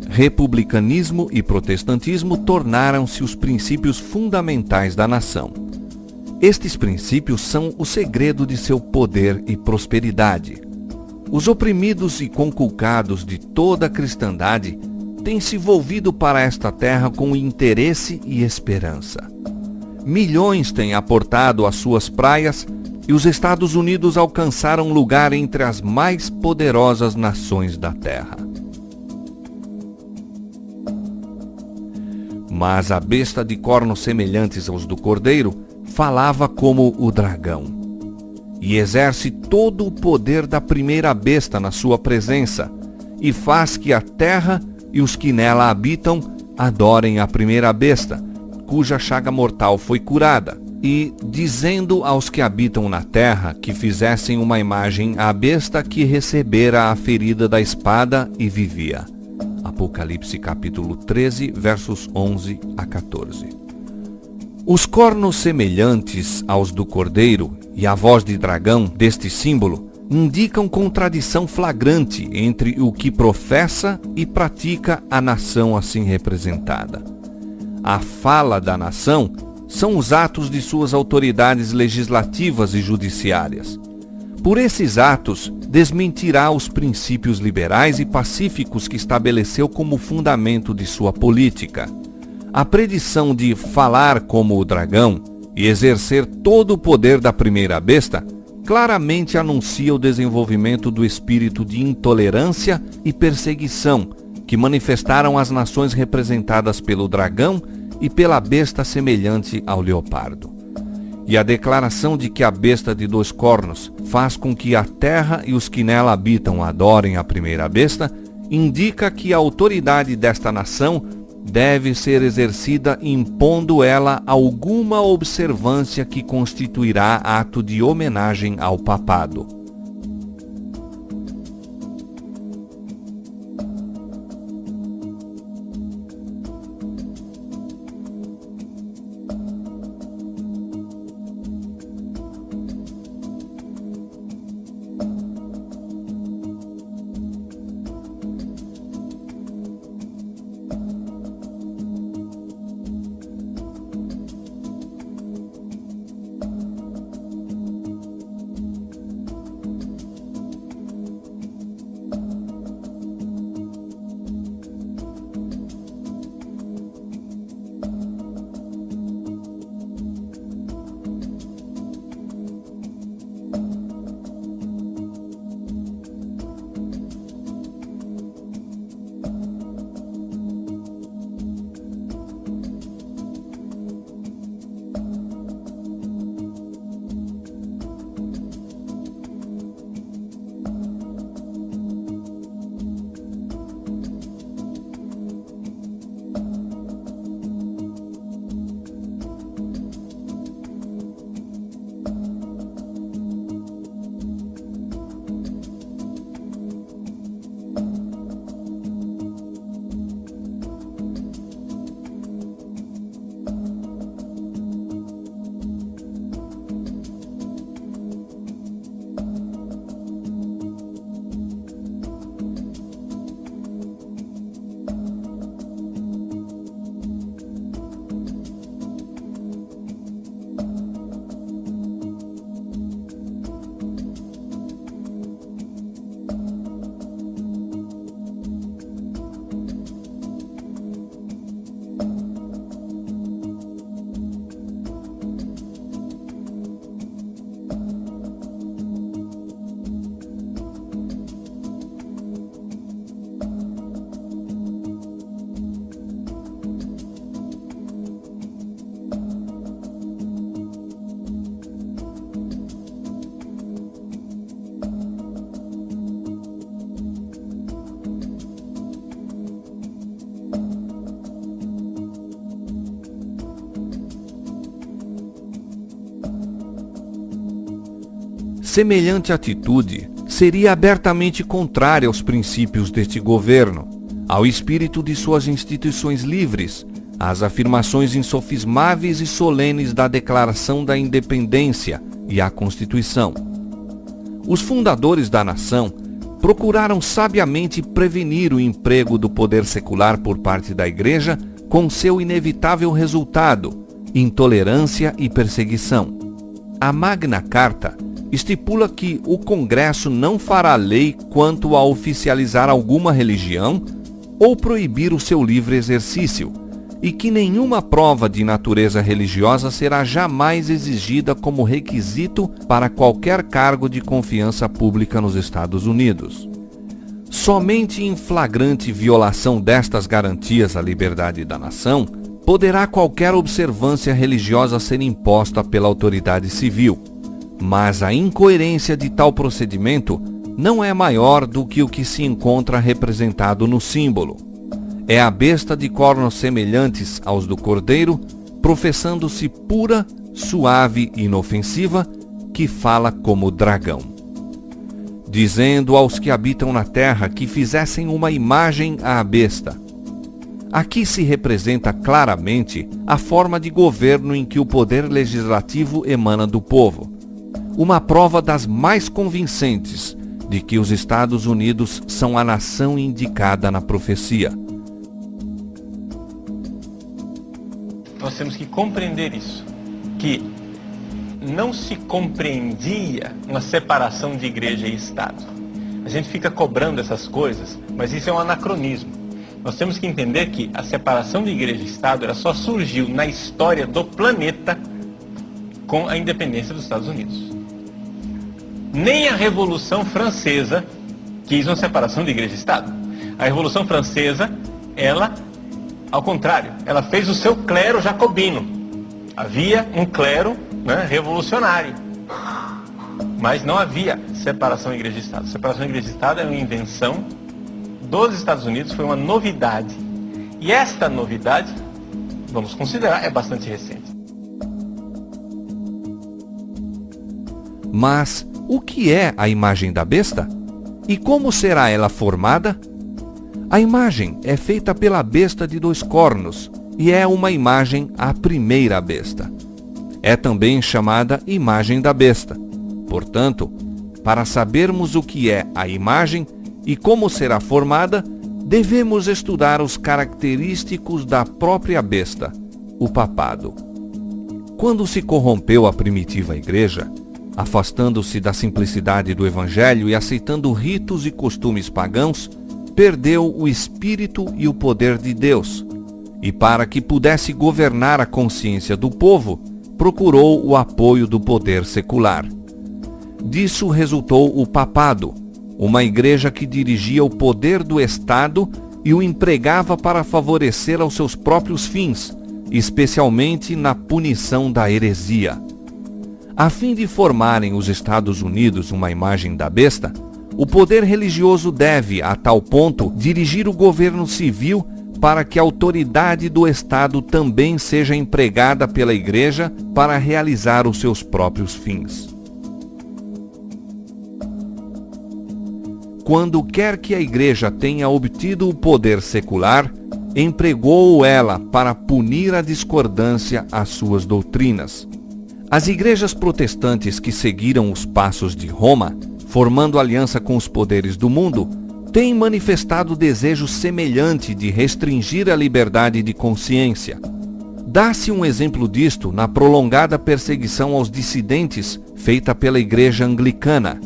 Republicanismo e protestantismo tornaram-se os princípios fundamentais da nação. Estes princípios são o segredo de seu poder e prosperidade. Os oprimidos e conculcados de toda a cristandade têm se volvido para esta terra com interesse e esperança. Milhões têm aportado às suas praias e os Estados Unidos alcançaram lugar entre as mais poderosas nações da terra. Mas a besta de cornos semelhantes aos do cordeiro falava como o dragão, e exerce todo o poder da primeira besta na sua presença, e faz que a terra e os que nela habitam adorem a primeira besta, cuja chaga mortal foi curada, e dizendo aos que habitam na terra que fizessem uma imagem à besta que recebera a ferida da espada e vivia. Apocalipse capítulo 13, versos 11 a 14. Os cornos semelhantes aos do cordeiro e a voz de dragão deste símbolo indicam contradição flagrante entre o que professa e pratica a nação assim representada. A fala da nação são os atos de suas autoridades legislativas e judiciárias. Por esses atos, desmentirá os princípios liberais e pacíficos que estabeleceu como fundamento de sua política. A predição de falar como o dragão e exercer todo o poder da primeira besta claramente anuncia o desenvolvimento do espírito de intolerância e perseguição que manifestaram as nações representadas pelo dragão e pela besta semelhante ao leopardo. E a declaração de que a besta de 2 cornos faz com que a terra e os que nela habitam adorem a primeira besta, indica que a autoridade desta nação deve ser exercida impondo ela alguma observância que constituirá ato de homenagem ao papado. Semelhante atitude seria abertamente contrária aos princípios deste governo, ao espírito de suas instituições livres, às afirmações insofismáveis e solenes da Declaração da Independência e à Constituição. Os fundadores da nação procuraram sabiamente prevenir o emprego do poder secular por parte da Igreja, com seu inevitável resultado: intolerância e perseguição. A Magna Carta estipula que o Congresso não fará lei quanto a oficializar alguma religião ou proibir o seu livre exercício, e que nenhuma prova de natureza religiosa será jamais exigida como requisito para qualquer cargo de confiança pública nos Estados Unidos. Somente em flagrante violação destas garantias à liberdade da nação poderá qualquer observância religiosa ser imposta pela autoridade civil. Mas a incoerência de tal procedimento não é maior do que o que se encontra representado no símbolo. É a besta de cornos semelhantes aos do cordeiro, professando-se pura, suave e inofensiva, que fala como dragão. Dizendo aos que habitam na terra que fizessem uma imagem à besta. Aqui se representa claramente a forma de governo em que o poder legislativo emana do povo. Uma prova das mais convincentes de que os Estados Unidos são a nação indicada na profecia. Nós temos que compreender isso, que não se compreendia uma separação de igreja e Estado. A gente fica cobrando essas coisas, mas isso é um anacronismo. Nós temos que entender que a separação de igreja e Estado ela só surgiu na história do planeta com a independência dos Estados Unidos. Nem a Revolução Francesa quis uma separação de igreja e Estado. A Revolução Francesa, ela, ao contrário, ela fez o seu clero jacobino. Havia um clero, né, revolucionário. Mas não havia separação de igreja e Estado. Separação de igreja e Estado é uma invenção dos Estados Unidos, foi uma novidade. E esta novidade, vamos considerar, é bastante recente. Mas o que é a imagem da besta? E como será ela formada? A imagem é feita pela besta de 2 cornos e é uma imagem à primeira besta. É também chamada imagem da besta. Portanto, para sabermos o que é a imagem e como será formada, devemos estudar os característicos da própria besta, o papado. Quando se corrompeu a primitiva igreja, afastando-se da simplicidade do Evangelho e aceitando ritos e costumes pagãos, perdeu o espírito e o poder de Deus, e para que pudesse governar a consciência do povo, procurou o apoio do poder secular. Disso resultou o papado, uma igreja que dirigia o poder do Estado e o empregava para favorecer aos seus próprios fins, especialmente na punição da heresia. A fim de formarem os Estados Unidos uma imagem da besta, o poder religioso deve, a tal ponto, dirigir o governo civil para que a autoridade do Estado também seja empregada pela Igreja para realizar os seus próprios fins. Quando quer que a Igreja tenha obtido o poder secular, empregou ela para punir a discordância às suas doutrinas. As igrejas protestantes que seguiram os passos de Roma, formando aliança com os poderes do mundo, têm manifestado desejo semelhante de restringir a liberdade de consciência. Dá-se um exemplo disto na prolongada perseguição aos dissidentes feita pela Igreja Anglicana.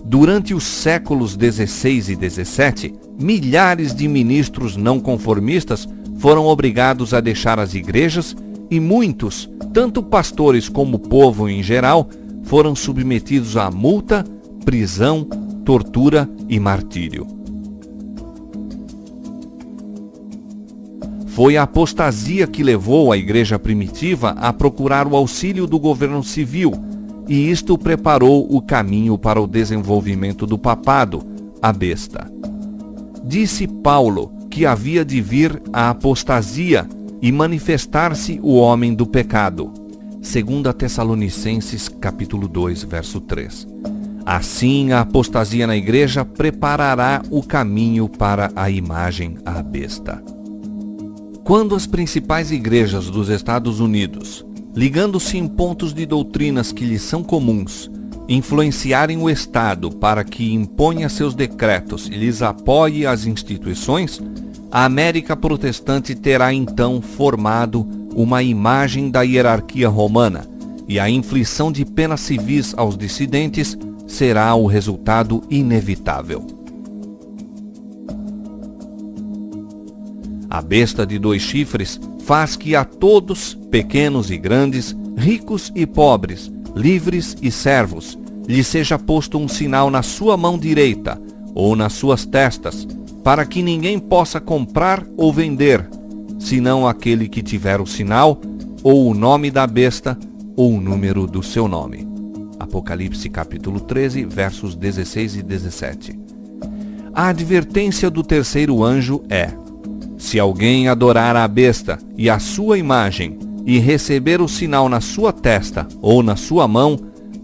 Durante os séculos XVI e XVII, milhares de ministros não conformistas foram obrigados a deixar as igrejas e muitos, tanto pastores como o povo em geral, foram submetidos a multa, prisão, tortura e martírio. Foi a apostasia que levou a igreja primitiva a procurar o auxílio do governo civil, e isto preparou o caminho para o desenvolvimento do papado, a besta. Disse Paulo que havia de vir a apostasia e manifestar-se o homem do pecado. 2 Tessalonicenses capítulo 2, verso 3. Assim, a apostasia na igreja preparará o caminho para a imagem à besta. Quando as principais igrejas dos Estados Unidos, ligando-se em pontos de doutrinas que lhes são comuns, influenciarem o Estado para que imponha seus decretos e lhes apoie as instituições, a América protestante terá então formado uma imagem da hierarquia romana, e a inflição de penas civis aos dissidentes será o resultado inevitável. A besta de 2 chifres faz que a todos, pequenos e grandes, ricos e pobres, livres e servos, lhe seja posto um sinal na sua mão direita ou nas suas testas, para que ninguém possa comprar ou vender, senão aquele que tiver o sinal, ou o nome da besta, ou o número do seu nome. Apocalipse capítulo 13, versos 16 e 17. A advertência do terceiro anjo é: se alguém adorar a besta e a sua imagem, e receber o sinal na sua testa ou na sua mão,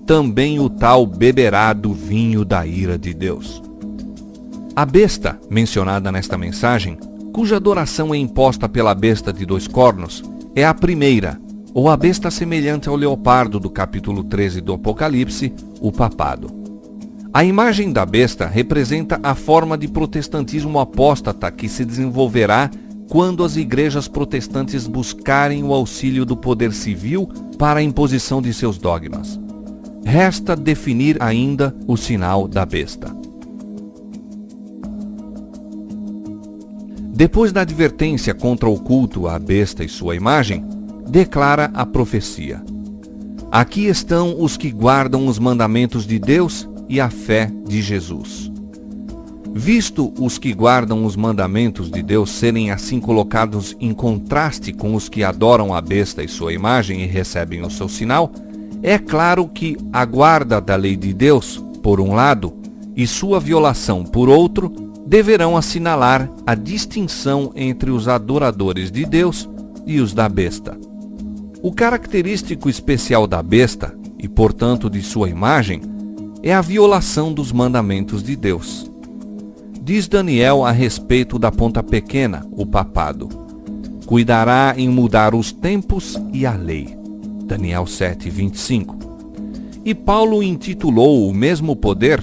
também o tal beberá do vinho da ira de Deus. A besta, mencionada nesta mensagem, cuja adoração é imposta pela besta de 2 cornos, é a primeira, ou a besta semelhante ao leopardo do capítulo 13 do Apocalipse, o papado. A imagem da besta representa a forma de protestantismo apóstata que se desenvolverá quando as igrejas protestantes buscarem o auxílio do poder civil para a imposição de seus dogmas. Resta definir ainda o sinal da besta. Depois da advertência contra o culto à besta e sua imagem, declara a profecia: aqui estão os que guardam os mandamentos de Deus e a fé de Jesus. Visto os que guardam os mandamentos de Deus serem assim colocados em contraste com os que adoram a besta e sua imagem e recebem o seu sinal, é claro que a guarda da lei de Deus, por um lado, e sua violação, por outro, deverão assinalar a distinção entre os adoradores de Deus e os da besta. O característico especial da besta, e portanto de sua imagem, é a violação dos mandamentos de Deus. Diz Daniel a respeito da ponta pequena, o papado: cuidará em mudar os tempos e a lei. Daniel 7:25. E Paulo intitulou o mesmo poder,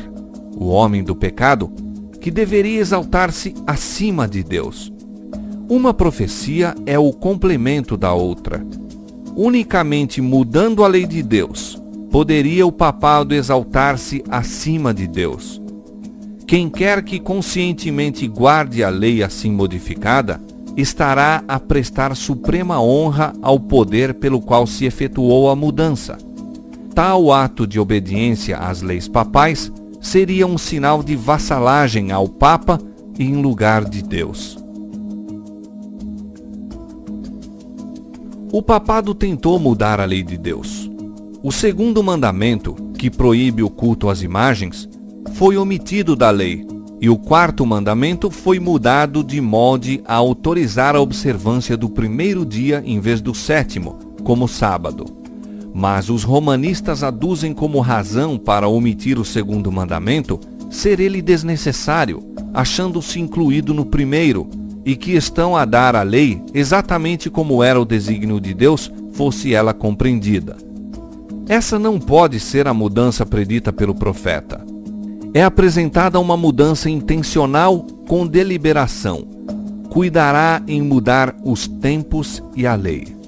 o homem do pecado, que deveria exaltar-se acima de Deus. Uma profecia é o complemento da outra. Unicamente mudando a lei de Deus, poderia o papado exaltar-se acima de Deus. Quem quer que conscientemente guarde a lei assim modificada, estará a prestar suprema honra ao poder pelo qual se efetuou a mudança. Tal ato de obediência às leis papais seria um sinal de vassalagem ao Papa em lugar de Deus. O papado tentou mudar a lei de Deus. O segundo mandamento, que proíbe o culto às imagens, foi omitido da lei, e o quarto mandamento foi mudado de molde a autorizar a observância do primeiro dia em vez do sétimo, como sábado. Mas os romanistas aduzem como razão para omitir o segundo mandamento ser ele desnecessário, achando-se incluído no primeiro, e que estão a dar à lei exatamente como era o desígnio de Deus, fosse ela compreendida. Essa não pode ser a mudança predita pelo profeta. É apresentada uma mudança intencional com deliberação. Cuidará em mudar os tempos e a lei.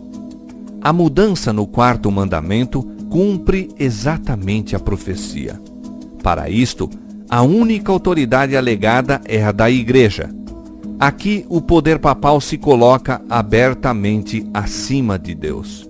A mudança no quarto mandamento cumpre exatamente a profecia. Para isto, a única autoridade alegada é a da Igreja. Aqui o poder papal se coloca abertamente acima de Deus.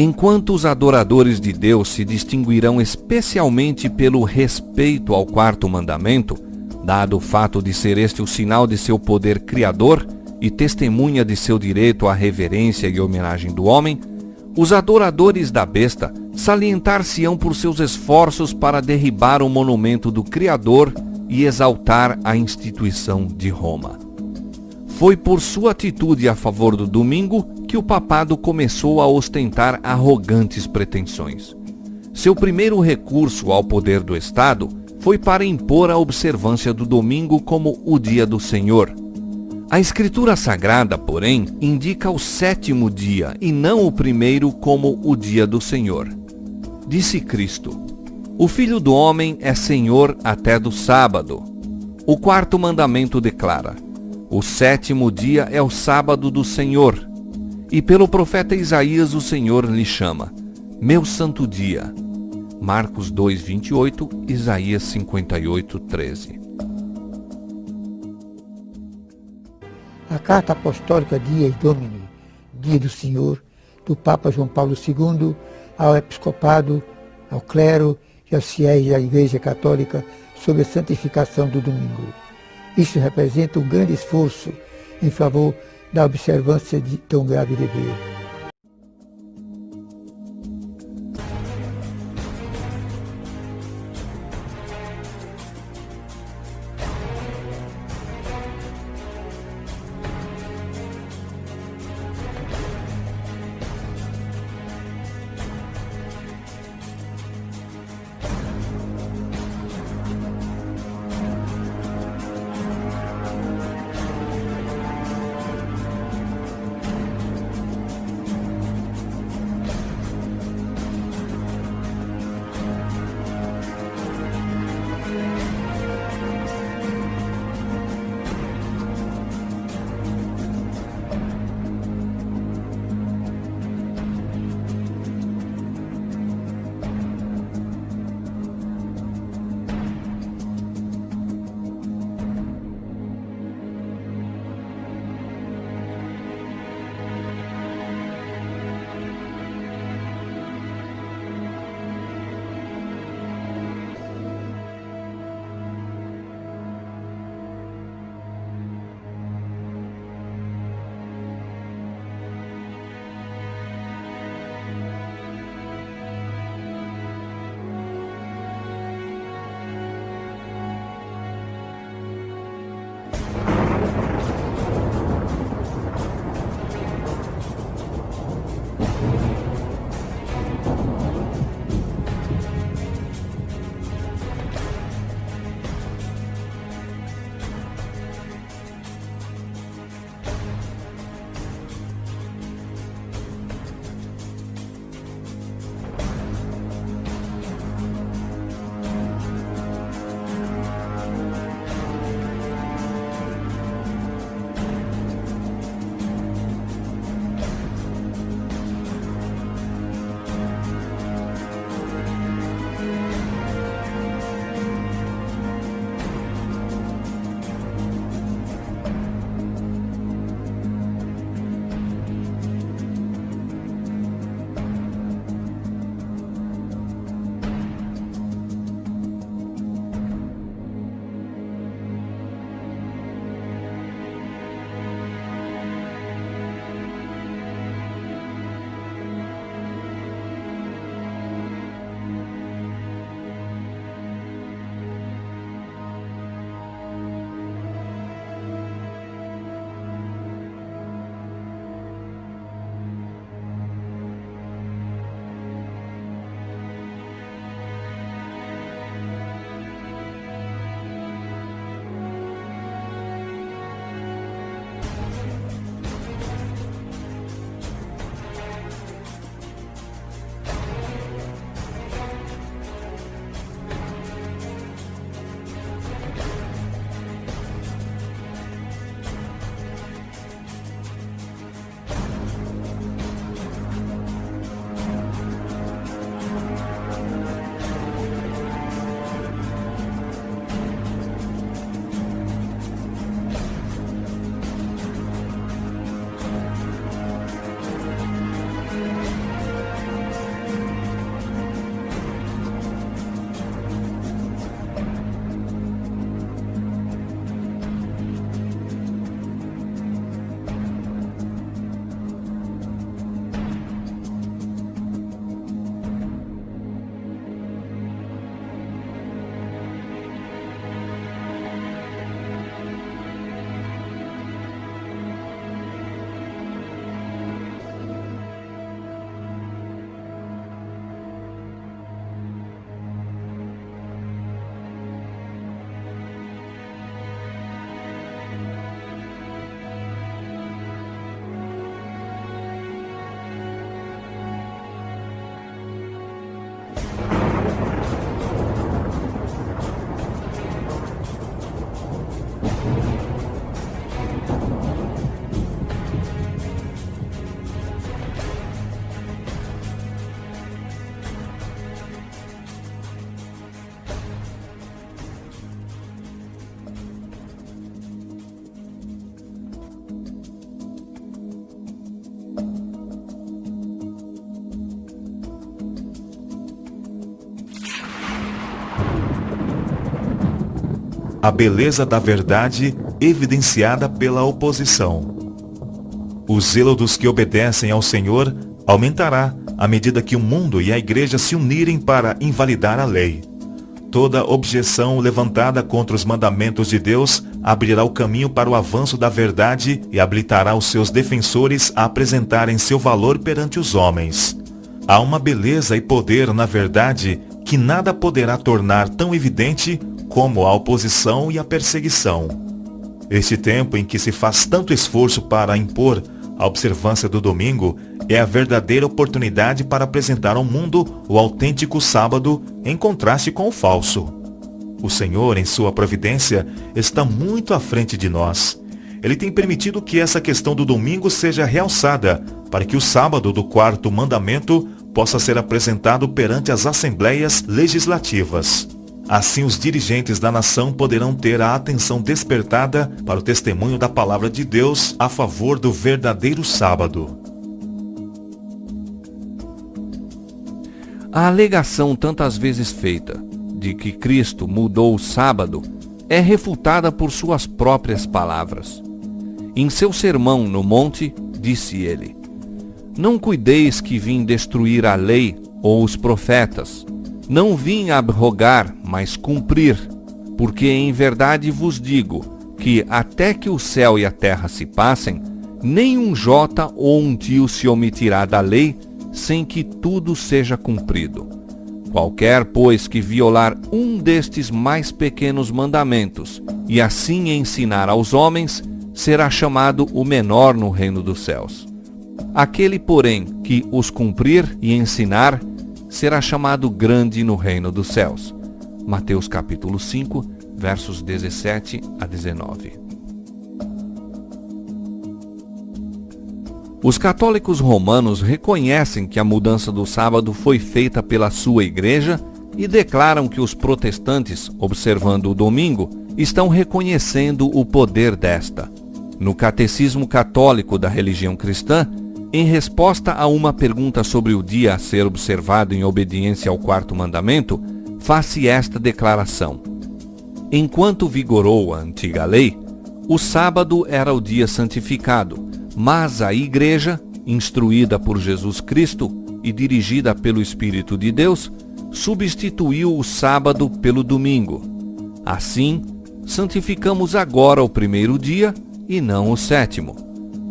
Enquanto os adoradores de Deus se distinguirão especialmente pelo respeito ao quarto mandamento, Dado o fato de ser este o sinal de seu poder criador e testemunha de seu direito à reverência e homenagem do homem, os adoradores da besta salientar-se-ão por seus esforços para derribar o monumento do Criador e exaltar a instituição de Roma. Foi por sua atitude a favor do domingo que o papado começou a ostentar arrogantes pretensões. Seu primeiro recurso ao poder do Estado foi para impor a observância do domingo como o dia do Senhor. A Escritura Sagrada, porém, indica o 7º dia e não o primeiro como o dia do Senhor. Disse Cristo: "O Filho do Homem é Senhor até do sábado." O 4º mandamento declara: "O 7º dia é o sábado do Senhor." E pelo profeta Isaías o Senhor lhe chama: "Meu santo dia." Marcos 2:28, Isaías 58:13. A carta apostólica Dies Domini, Dia do Senhor, do Papa João Paulo II ao episcopado, ao clero e aos fiéis da Igreja Católica sobre a santificação do domingo. Isso representa um grande esforço em favor da observância de tão grave dever. a beleza da verdade evidenciada pela oposição. O zelo dos que obedecem ao Senhor aumentará à medida que o mundo e a igreja se unirem para invalidar a lei. Toda objeção levantada contra os mandamentos de Deus abrirá o caminho para o avanço da verdade e habilitará os seus defensores a apresentarem seu valor perante os homens. Há uma beleza e poder na verdade que nada poderá tornar tão evidente como a oposição e a perseguição. Este tempo em que se faz tanto esforço para impor a observância do domingo é a verdadeira oportunidade para apresentar ao mundo o autêntico sábado em contraste com o falso. O Senhor, em sua providência, está muito à frente de nós. Ele tem permitido que essa questão do domingo seja realçada para que o sábado do quarto mandamento possa ser apresentado perante as assembleias legislativas. Assim, os dirigentes da nação poderão ter a atenção despertada para o testemunho da palavra de Deus a favor do verdadeiro sábado. A alegação tantas vezes feita de que Cristo mudou o sábado é refutada por suas próprias palavras. Em seu sermão no monte, disse ele: Não cuideis que vim destruir a lei ou os profetas. Não vim abrogar, mas cumprir. Porque em verdade vos digo que até que o céu e a terra se passem, nem um jota ou um tio se omitirá da lei, sem que tudo seja cumprido. Qualquer, pois, que violar um destes mais pequenos mandamentos, e assim ensinar aos homens, será chamado o menor no reino dos céus. Aquele, porém, que os cumprir e ensinar, será chamado grande no reino dos céus. Mateus capítulo 5, versos 17 a 19. Os católicos romanos reconhecem que a mudança do sábado foi feita pela sua igreja e declaram que os protestantes, observando o domingo, estão reconhecendo o poder desta. No Catecismo Católico da Religião Cristã, em resposta a uma pergunta sobre o dia a ser observado em obediência ao quarto mandamento, faz-se esta declaração: Enquanto vigorou a antiga lei, o sábado era o dia santificado, mas a Igreja, instruída por Jesus Cristo e dirigida pelo Espírito de Deus, substituiu o sábado pelo domingo. Assim, santificamos agora o primeiro dia e não o sétimo.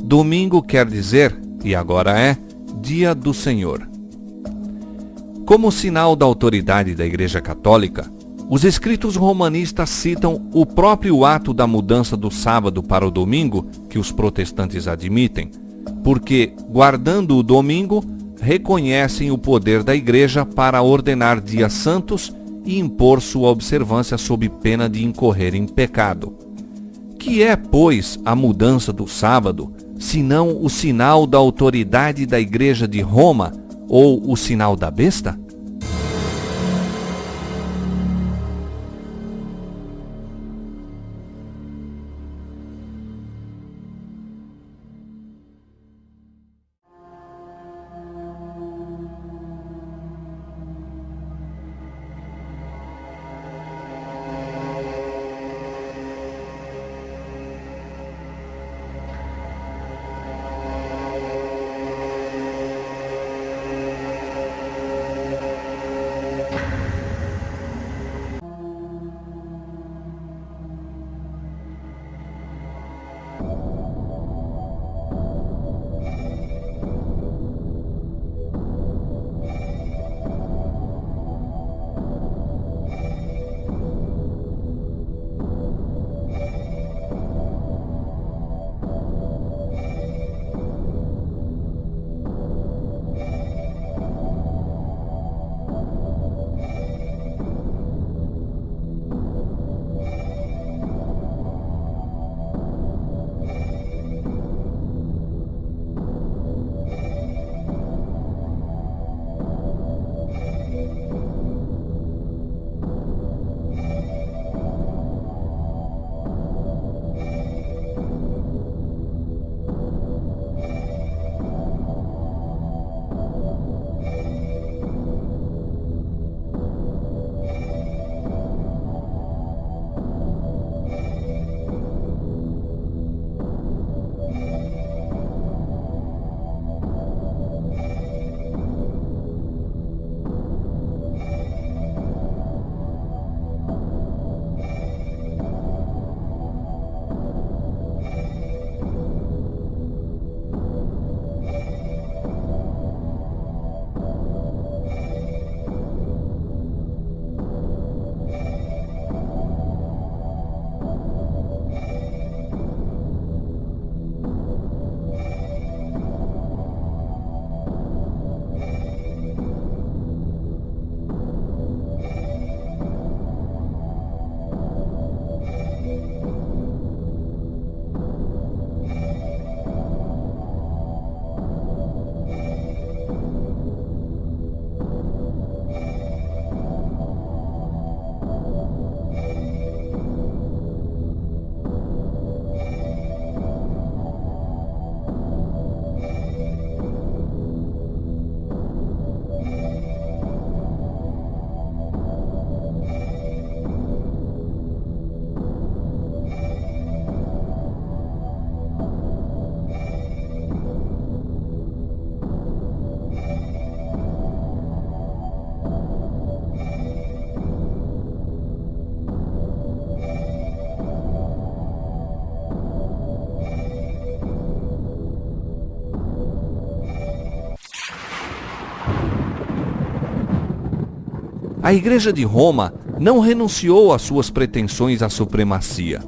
Domingo quer dizer, e agora é, dia do Senhor. Como sinal da autoridade da Igreja Católica, os escritos romanistas citam o próprio ato da mudança do sábado para o domingo, que os protestantes admitem, porque, guardando o domingo, reconhecem o poder da Igreja para ordenar dias santos e impor sua observância sob pena de incorrer em pecado. Que é, pois, a mudança do sábado, senão o sinal da autoridade da Igreja de Roma ou o sinal da besta? A Igreja de Roma não renunciou às suas pretensões à supremacia.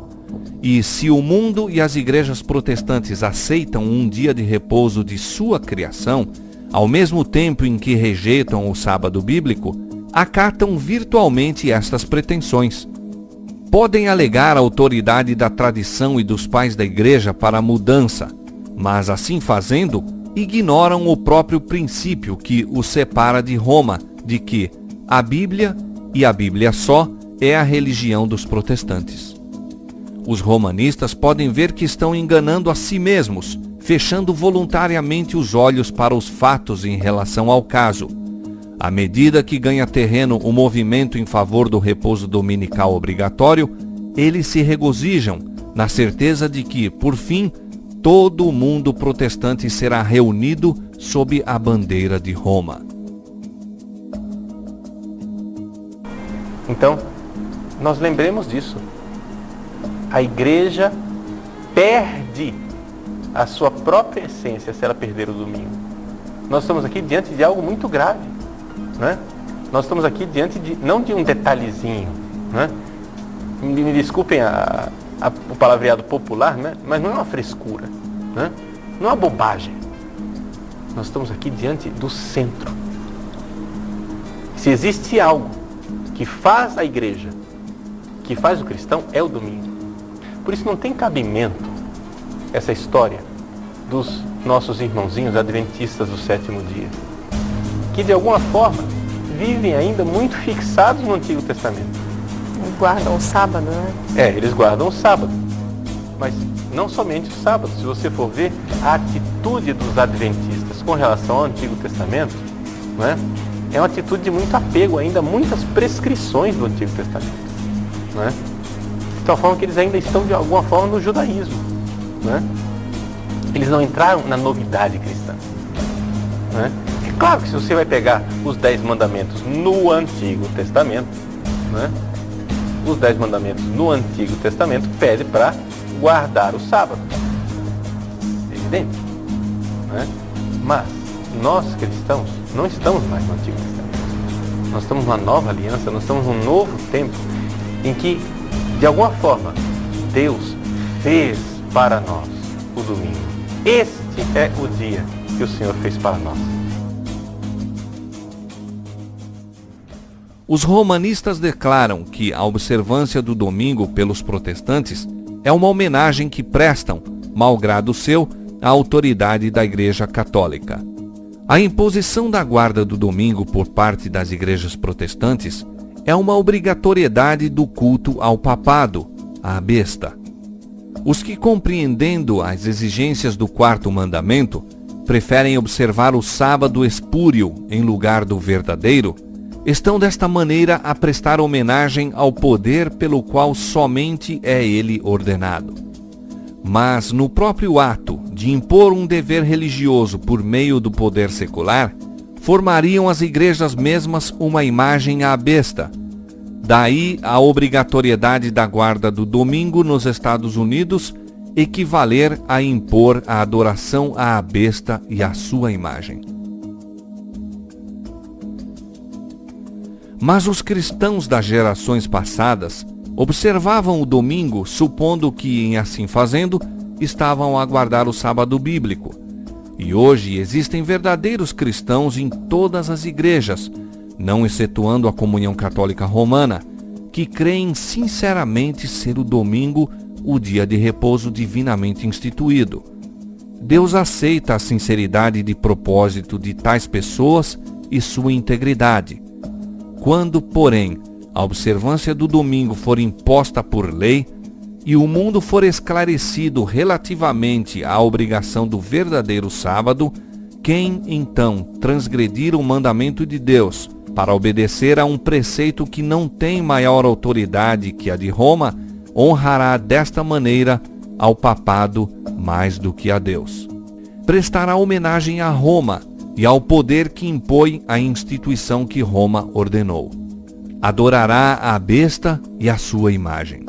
E se o mundo e as igrejas protestantes aceitam um dia de repouso de sua criação, ao mesmo tempo em que rejeitam o sábado bíblico, acatam virtualmente estas pretensões. Podem alegar a autoridade da tradição e dos pais da igreja para a mudança, mas assim fazendo, ignoram o próprio princípio que os separa de Roma, de que a Bíblia, e a Bíblia só, é a religião dos protestantes. Os romanistas podem ver que estão enganando a si mesmos, fechando voluntariamente os olhos para os fatos em relação ao caso. À medida que ganha terreno o movimento em favor do repouso dominical obrigatório, eles se regozijam, na certeza de que, por fim, todo o mundo protestante será reunido sob a bandeira de Roma. Então, nós lembremos disso. A igreja perde a sua própria essência se ela perder o domingo. Nós estamos aqui diante de algo muito grave, né? Nós estamos aqui diante não de um detalhezinho, né? Me desculpem o palavreado popular, né? Mas não é uma frescura, né? Não é uma bobagem. Nós estamos aqui diante do centro. Se existe algo que faz a igreja, que faz o cristão, é o domingo. Por isso não tem cabimento essa história dos nossos irmãozinhos adventistas do sétimo dia, que de alguma forma vivem ainda muito fixados no Antigo Testamento. Guardam o sábado, né? Eles guardam o sábado, mas não somente o sábado. Se você for ver a atitude dos adventistas com relação ao Antigo Testamento, né, é uma atitude de muito apego ainda a muitas prescrições do Antigo Testamento, né? De tal forma que eles ainda estão de alguma forma no judaísmo, né? Eles não entraram na novidade cristã, né? É claro que se você vai pegar os 10 mandamentos no Antigo Testamento, né, os 10 mandamentos no Antigo Testamento pede para guardar o sábado, evidente, né? Mas nós cristãos não estamos mais no Antigo Testamento. Nós estamos numa nova aliança, nós estamos num novo tempo em que, de alguma forma, Deus fez para nós o domingo. Este é o dia que o Senhor fez para nós. Os romanistas declaram que a observância do domingo pelos protestantes é uma homenagem que prestam, malgrado seu, à autoridade da Igreja Católica. A imposição da guarda do domingo por parte das igrejas protestantes é uma obrigatoriedade do culto ao papado, à besta. Os que, compreendendo as exigências do quarto mandamento, preferem observar o sábado espúrio em lugar do verdadeiro, estão desta maneira a prestar homenagem ao poder pelo qual somente é ele ordenado. Mas no próprio ato de impor um dever religioso por meio do poder secular, formariam as igrejas mesmas uma imagem à besta. Daí a obrigatoriedade da guarda do domingo nos Estados Unidos equivaler a impor a adoração à besta e à sua imagem. Mas os cristãos das gerações passadas observavam o domingo supondo que, em assim fazendo, estavam a guardar o sábado bíblico. E hoje existem verdadeiros cristãos em todas as igrejas, não excetuando a comunhão católica romana, que creem sinceramente ser o domingo o dia de repouso divinamente instituído. Deus aceita a sinceridade de propósito de tais pessoas e sua integridade. Quando, porém, a observância do domingo for imposta por lei e o mundo for esclarecido relativamente à obrigação do verdadeiro sábado, quem, então, transgredir o mandamento de Deus para obedecer a um preceito que não tem maior autoridade que a de Roma, honrará desta maneira ao papado mais do que a Deus. Prestará homenagem a Roma e ao poder que impõe a instituição que Roma ordenou. Adorará a besta e a sua imagem.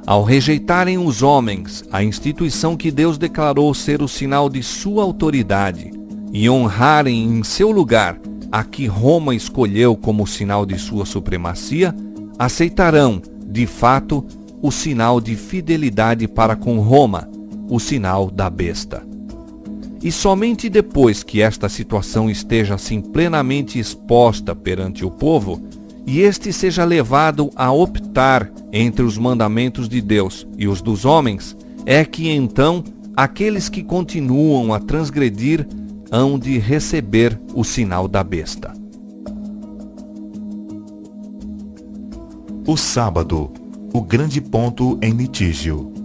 Ao rejeitarem os homens a instituição que Deus declarou ser o sinal de sua autoridade e honrarem em seu lugar a que Roma escolheu como sinal de sua supremacia, aceitarão, de fato, o sinal de fidelidade para com Roma, o sinal da besta. E somente depois que esta situação esteja assim plenamente exposta perante o povo, e este seja levado a optar entre os mandamentos de Deus e os dos homens, é que então aqueles que continuam a transgredir hão de receber o sinal da besta. O sábado, o grande ponto em litígio.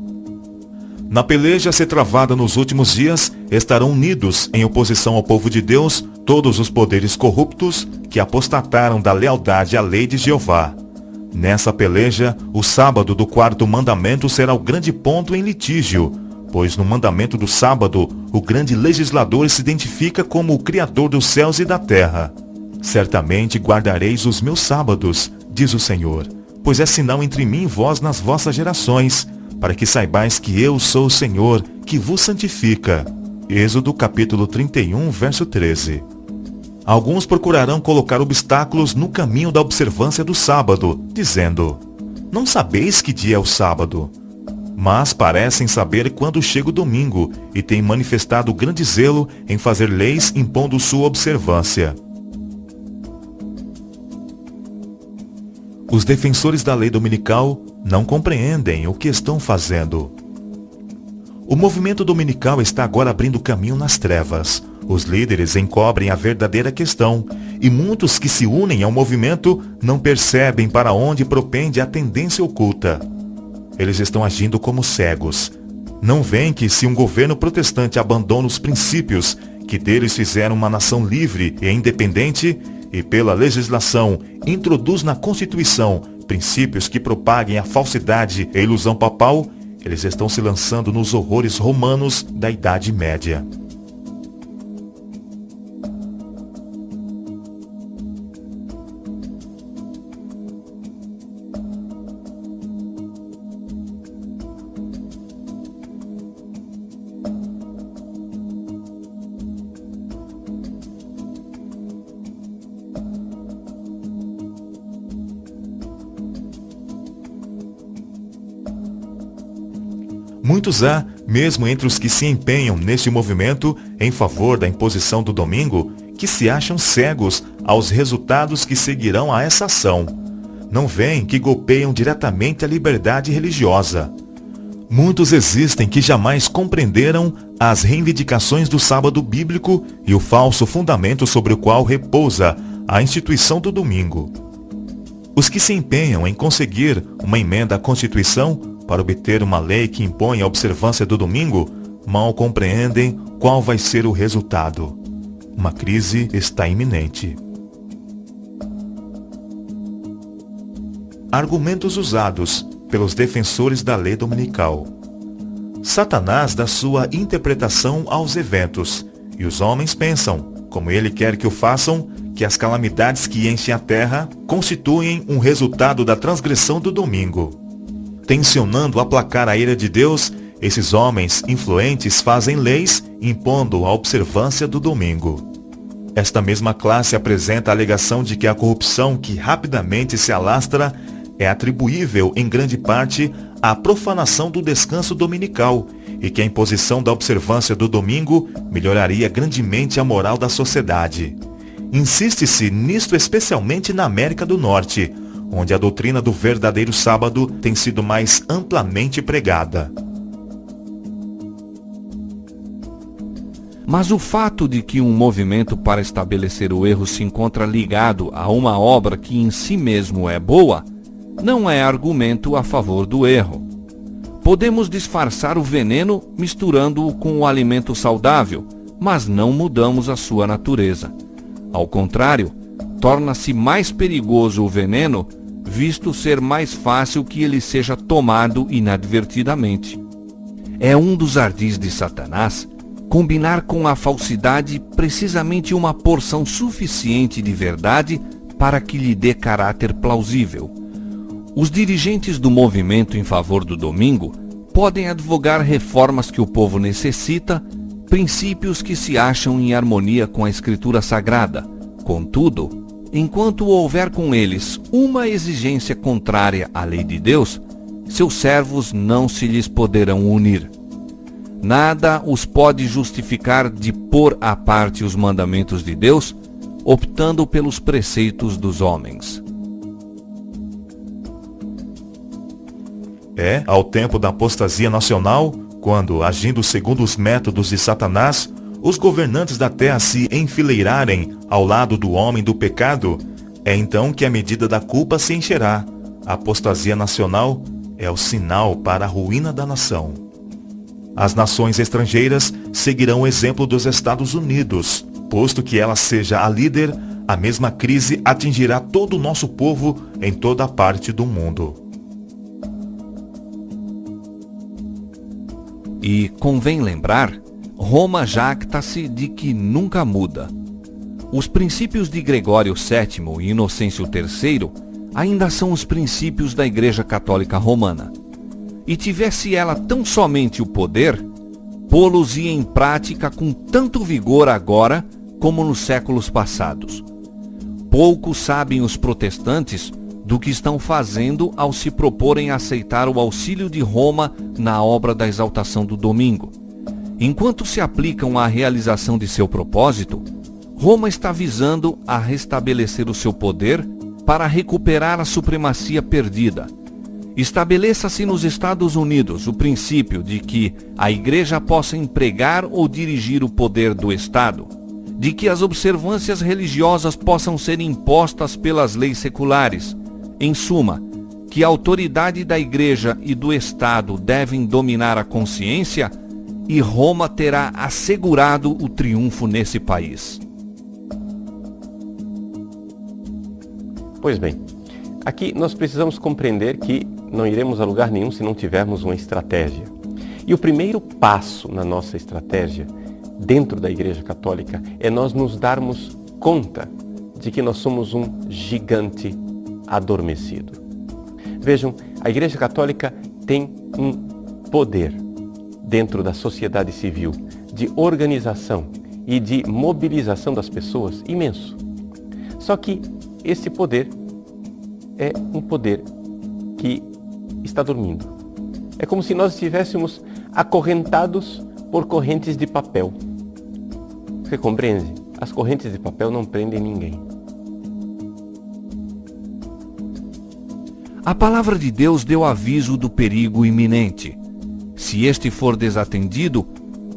Na peleja a ser travada nos últimos dias, estarão unidos em oposição ao povo de Deus todos os poderes corruptos que apostataram da lealdade à lei de Jeová. Nessa peleja, o sábado do quarto mandamento será o grande ponto em litígio, pois no mandamento do sábado, o grande legislador se identifica como o Criador dos céus e da terra. Certamente guardareis os meus sábados, diz o Senhor, pois é sinal entre mim e vós nas vossas gerações, para que saibais que eu sou o Senhor, que vos santifica. Êxodo capítulo 31, verso 13. Alguns procurarão colocar obstáculos no caminho da observância do sábado, dizendo: não sabeis que dia é o sábado? Mas parecem saber quando chega o domingo, e têm manifestado grande zelo em fazer leis impondo sua observância. Os defensores da lei dominical não compreendem o que estão fazendo. O movimento dominical está agora abrindo caminho nas trevas. Os líderes encobrem a verdadeira questão, e muitos que se unem ao movimento não percebem para onde propende a tendência oculta. Eles estão agindo como cegos. Não veem que se um governo protestante abandona os princípios que deles fizeram uma nação livre e independente, e pela legislação introduz na Constituição princípios que propaguem a falsidade e a ilusão papal, eles estão se lançando nos horrores romanos da Idade Média. Muitos há, mesmo entre os que se empenham neste movimento em favor da imposição do domingo, que se acham cegos aos resultados que seguirão a essa ação. Não veem que golpeiam diretamente a liberdade religiosa. Muitos existem que jamais compreenderam as reivindicações do sábado bíblico e o falso fundamento sobre o qual repousa a instituição do domingo. Os que se empenham em conseguir uma emenda à Constituição para obter uma lei que impõe a observância do domingo, mal compreendem qual vai ser o resultado. Uma crise está iminente. Argumentos usados pelos defensores da lei dominical. Satanás dá sua interpretação aos eventos, e os homens pensam, como ele quer que o façam, que as calamidades que enchem a terra constituem um resultado da transgressão do domingo. Tensionando aplacar a ira de Deus, esses homens influentes fazem leis impondo a observância do domingo. Esta mesma classe apresenta a alegação de que a corrupção que rapidamente se alastra é atribuível em grande parte à profanação do descanso dominical e que a imposição da observância do domingo melhoraria grandemente a moral da sociedade. Insiste-se nisto especialmente na América do Norte, onde a doutrina do verdadeiro sábado tem sido mais amplamente pregada. Mas o fato de que um movimento para estabelecer o erro se encontra ligado a uma obra que em si mesmo é boa, não é argumento a favor do erro. Podemos disfarçar o veneno misturando-o com o alimento saudável, mas não mudamos a sua natureza. Ao contrário, torna-se mais perigoso o veneno, visto ser mais fácil que ele seja tomado inadvertidamente. É um dos ardis de Satanás combinar com a falsidade precisamente uma porção suficiente de verdade para que lhe dê caráter plausível. Os dirigentes do movimento em favor do domingo podem advogar reformas que o povo necessita, princípios que se acham em harmonia com a Escritura Sagrada, Contudo, enquanto houver com eles uma exigência contrária à lei de Deus, seus servos não se lhes poderão unir. Nada os pode justificar de pôr à parte os mandamentos de Deus, optando pelos preceitos dos homens. Ao tempo da apostasia nacional, quando, agindo segundo os métodos de Satanás, os governantes da terra se enfileirarem ao lado do homem do pecado, é então que a medida da culpa se encherá. A apostasia nacional é o sinal para a ruína da nação. As nações estrangeiras seguirão o exemplo dos Estados Unidos. Posto que ela seja a líder, a mesma crise atingirá todo o nosso povo em toda parte do mundo. E convém lembrar, Roma jacta-se de que nunca muda. Os princípios de Gregório VII e Inocêncio III ainda são os princípios da Igreja Católica Romana. E tivesse ela tão somente o poder, pô-los-ia em prática com tanto vigor agora como nos séculos passados. Pouco sabem os protestantes do que estão fazendo ao se proporem a aceitar o auxílio de Roma na obra da exaltação do domingo. Enquanto se aplicam à realização de seu propósito, Roma está visando a restabelecer o seu poder para recuperar a supremacia perdida. Estabeleça-se nos Estados Unidos o princípio de que a Igreja possa empregar ou dirigir o poder do Estado, de que as observâncias religiosas possam ser impostas pelas leis seculares. Em suma, que a autoridade da Igreja e do Estado devem dominar a consciência, e Roma terá assegurado o triunfo nesse país. Pois bem, aqui nós precisamos compreender que não iremos a lugar nenhum se não tivermos uma estratégia. E o primeiro passo na nossa estratégia, dentro da Igreja Católica, é nós nos darmos conta de que nós somos um gigante adormecido. Vejam, a Igreja Católica tem um poder dentro da sociedade civil de organização e de mobilização das pessoas imenso. Só que esse poder é um poder que está dormindo. É como se nós estivéssemos acorrentados por correntes de papel. Você compreende? As correntes de papel não prendem ninguém. A palavra de Deus deu aviso do perigo iminente. Se este for desatendido,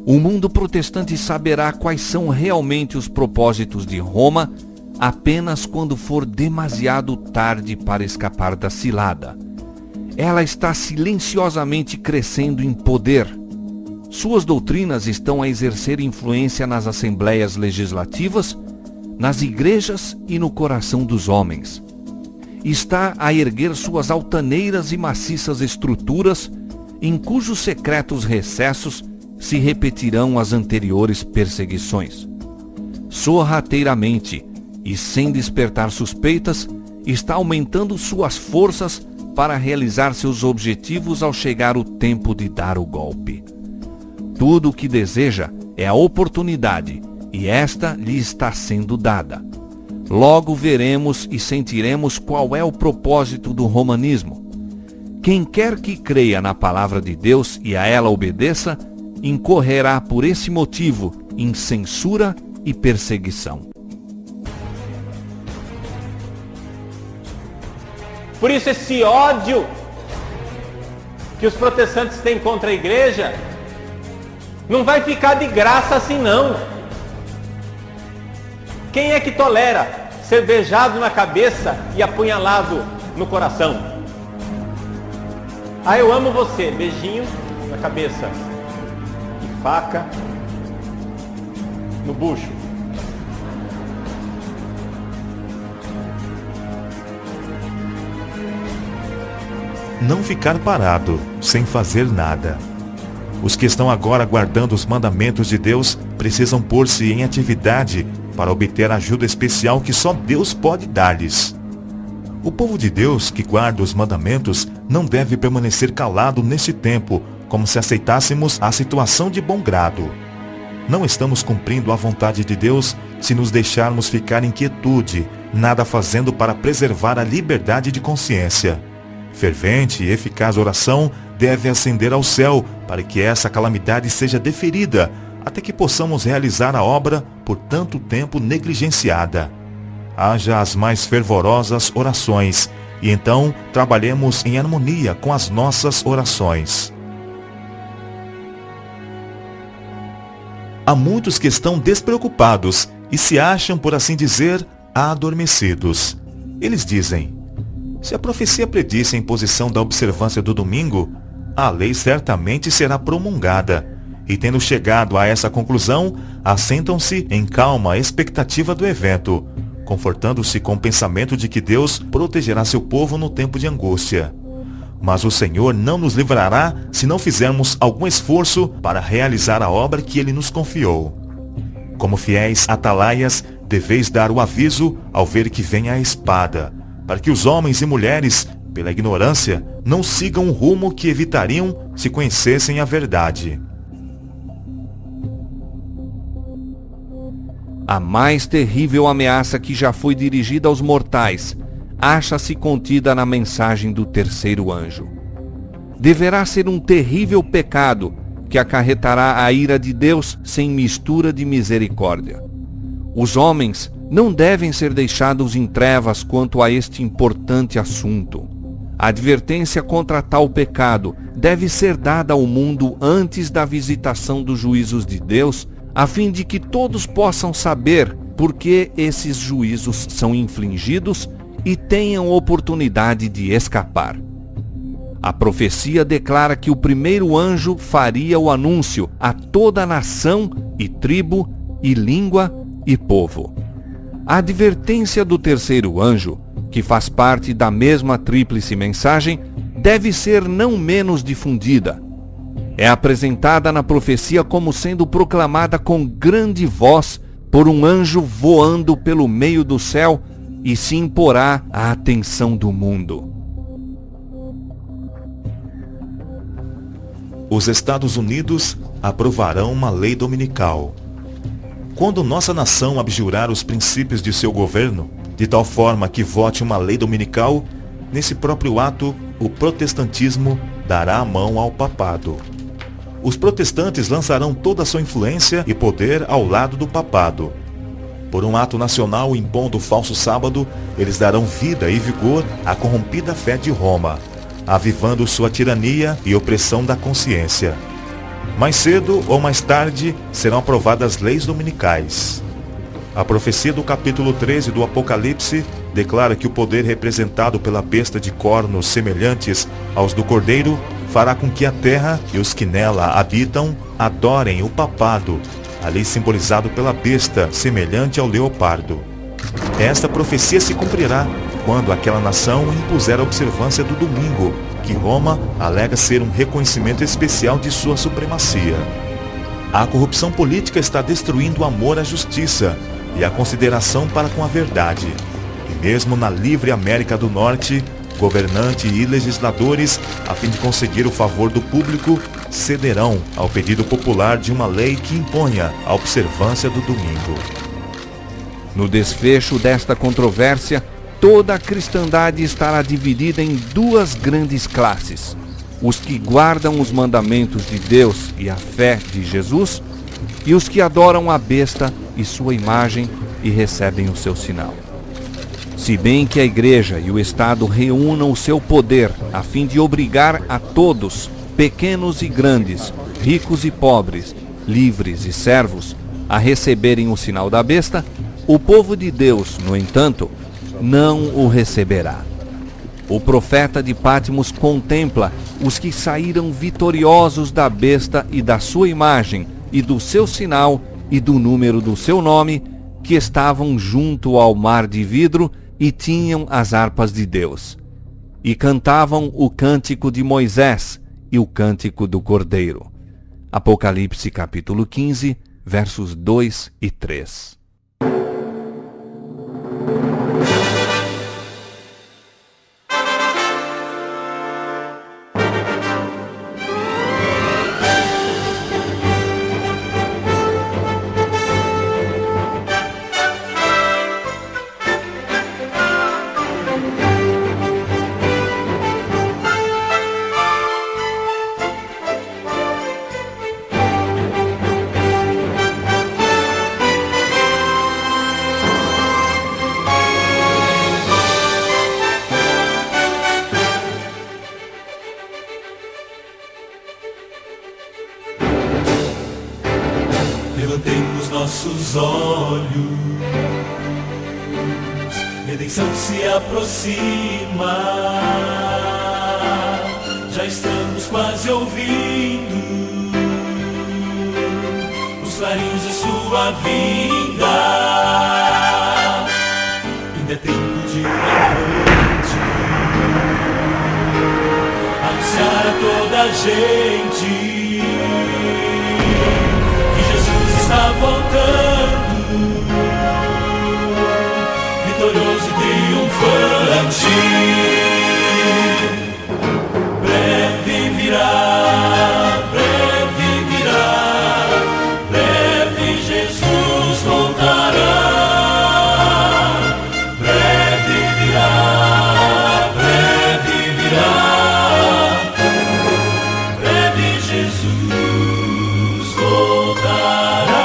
o mundo protestante saberá quais são realmente os propósitos de Roma apenas quando for demasiado tarde para escapar da cilada. Ela está silenciosamente crescendo em poder. Suas doutrinas estão a exercer influência nas assembleias legislativas, nas igrejas e no coração dos homens. Está a erguer suas altaneiras e maciças estruturas, em cujos secretos recessos se repetirão as anteriores perseguições. Sorrateiramente e sem despertar suspeitas, está aumentando suas forças para realizar seus objetivos ao chegar o tempo de dar o golpe. Tudo o que deseja é a oportunidade, e esta lhe está sendo dada. Logo veremos e sentiremos qual é o propósito do romanismo. Quem quer que creia na palavra de Deus e a ela obedeça, incorrerá por esse motivo em censura e perseguição. Por isso esse ódio que os protestantes têm contra a igreja não vai ficar de graça assim não. Quem é que tolera ser beijado na cabeça e apunhalado no coração? Ah, eu amo você, beijinho na cabeça e faca no bucho. Não ficar parado, sem fazer nada. Os que estão agora guardando os mandamentos de Deus precisam pôr-se em atividade para obter a ajuda especial que só Deus pode dar-lhes. O povo de Deus que guarda os mandamentos não deve permanecer calado neste tempo, como se aceitássemos a situação de bom grado. não estamos cumprindo a vontade de Deus se nos deixarmos ficar em quietude, nada fazendo para preservar a liberdade de consciência. Fervente e eficaz oração deve ascender ao céu para que essa calamidade seja deferida, até que possamos realizar a obra por tanto tempo negligenciada. Haja as mais fervorosas orações, e então trabalhemos em harmonia com as nossas orações. Há muitos que estão despreocupados e se acham, por assim dizer, adormecidos. Eles dizem: se a profecia predisse a imposição da observância do domingo, a lei certamente será promulgada. E tendo chegado a essa conclusão, assentam-se em calma expectativa do evento, confortando-se com o pensamento de que Deus protegerá seu povo no tempo de angústia. Mas o Senhor não nos livrará se não fizermos algum esforço para realizar a obra que Ele nos confiou. Como fiéis atalaias, deveis dar o aviso ao ver que vem a espada, para que os homens e mulheres, pela ignorância, não sigam o rumo que evitariam se conhecessem a verdade. A mais terrível ameaça que já foi dirigida aos mortais acha-se contida na mensagem do terceiro anjo. Deverá ser um terrível pecado que acarretará a ira de Deus sem mistura de misericórdia. Os homens não devem ser deixados em trevas quanto a este importante assunto. A advertência contra tal pecado deve ser dada ao mundo antes da visitação dos juízos de Deus, a fim de que todos possam saber por que esses juízos são infligidos e tenham oportunidade de escapar. A profecia declara que o primeiro anjo faria o anúncio a toda a nação e tribo e língua e povo. A advertência do terceiro anjo, que faz parte da mesma tríplice mensagem, deve ser não menos difundida. É apresentada na profecia como sendo proclamada com grande voz por um anjo voando pelo meio do céu e se imporá à atenção do mundo. Os Estados Unidos aprovarão uma lei dominical. Quando nossa nação abjurar os princípios de seu governo, de tal forma que vote uma lei dominical, nesse próprio ato, o protestantismo dará a mão ao papado. Os protestantes lançarão toda a sua influência e poder ao lado do papado. Por um ato nacional impondo o falso sábado, eles darão vida e vigor à corrompida fé de Roma, avivando sua tirania e opressão da consciência. Mais cedo ou mais tarde serão aprovadas leis dominicais. A profecia do capítulo 13 do Apocalipse declara que o poder representado pela besta de cornos semelhantes aos do cordeiro fará com que a terra e os que nela habitam adorem o papado, ali simbolizado pela besta semelhante ao leopardo. Esta profecia se cumprirá quando aquela nação impuser a observância do domingo, que Roma alega ser um reconhecimento especial de sua supremacia. A corrupção política está destruindo o amor à justiça e a consideração para com a verdade. E mesmo na livre América do Norte, governantes e legisladores, a fim de conseguir o favor do público, cederão ao pedido popular de uma lei que imponha a observância do domingo. No desfecho desta controvérsia, toda a cristandade estará dividida em duas grandes classes: os que guardam os mandamentos de Deus e a fé de Jesus, e os que adoram a besta e sua imagem e recebem o seu sinal. Se bem que a Igreja e o Estado reúnam o seu poder a fim de obrigar a todos, pequenos e grandes, ricos e pobres, livres e servos, a receberem o sinal da besta, o povo de Deus, no entanto, não o receberá. O profeta de Patmos contempla os que saíram vitoriosos da besta e da sua imagem, e do seu sinal e do número do seu nome, que estavam junto ao mar de vidro e tinham as harpas de Deus. E cantavam o cântico de Moisés e o cântico do Cordeiro. Apocalipse capítulo 15, versos 2 e 3. Levantemos nossos olhos, redenção se aproxima, já estamos quase ouvindo os clarins de sua vinda. Ainda é tempo de avante, anunciar a toda a gente está voltando, vitorioso e triunfante. Breve virá, breve virá, breve Jesus voltará. Breve virá, breve virá, breve Jesus voltará.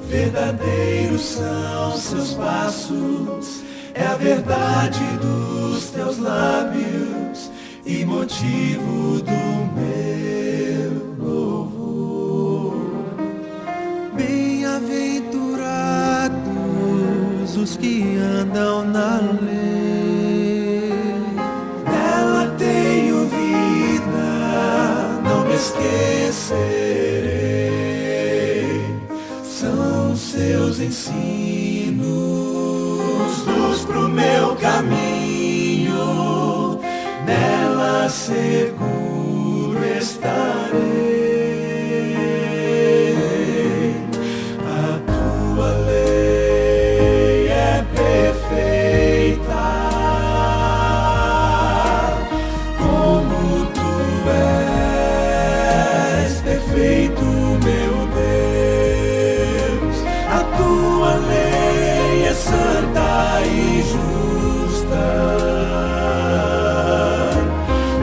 Verdadeiros são seus passos, é a verdade dos teus lábios e motivo do meu louvor. Bem-aventurados os que andam na lei, nela tenho vida, não me esquecerei. Seus ensinos, luz pro meu caminho, nela seguro estarei. A tua lei é perfeita, como tu és perfeito, meu Deus. A tua lei é santa e justa,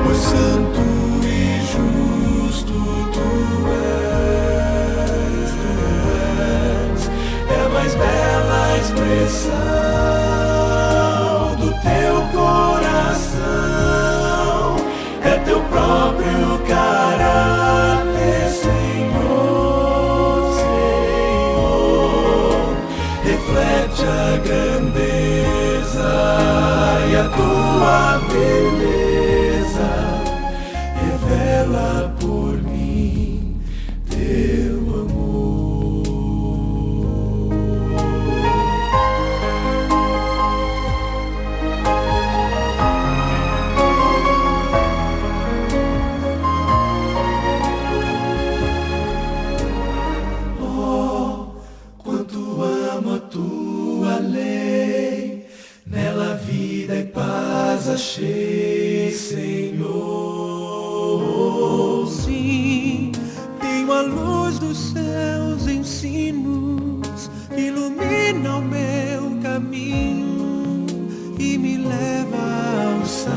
pois santo e justo tu és. É a mais bela expressão do teu coração, é teu próprio caráter, Senhor, Senhor. Reflete a grandeza e a tua beleza, revela por mim teu amor. Oh, quanto amo a tua lei, nela vida e paz achei, Senhor. Sim, tenho a luz dos seus ensinos, ilumina o meu caminho e me leva ao Salvador.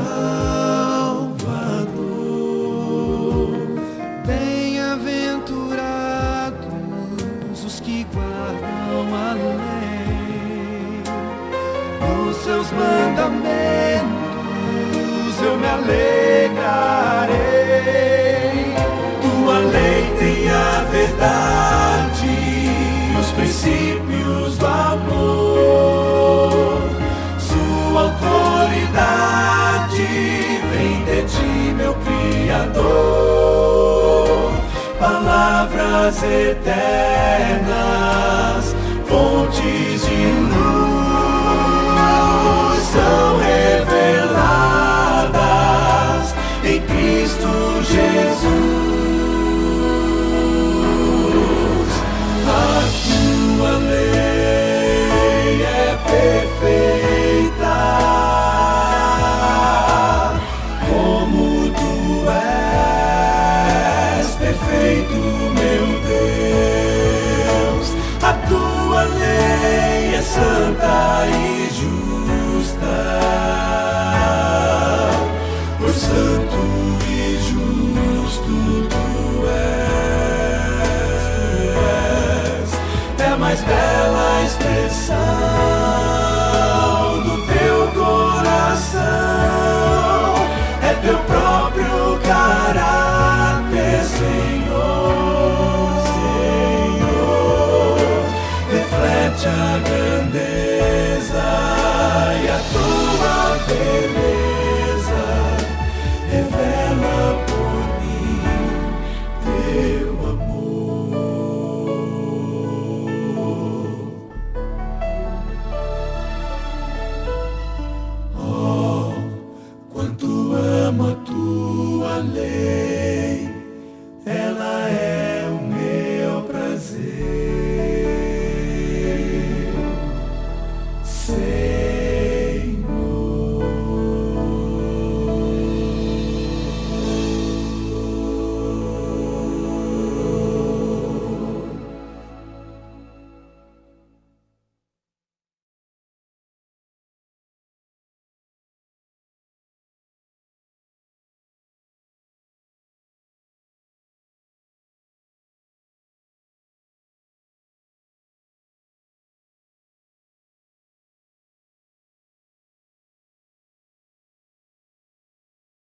Bem-aventurados os que guardam a lei, dos seus mandamentos eu me alegrarei. Tua lei tem a verdade, os princípios do amor. Sua autoridade vem de ti, meu Criador. Palavras eternas, fontes de luz, são reveladas em Cristo Jesus. mais bela expressão do teu coração.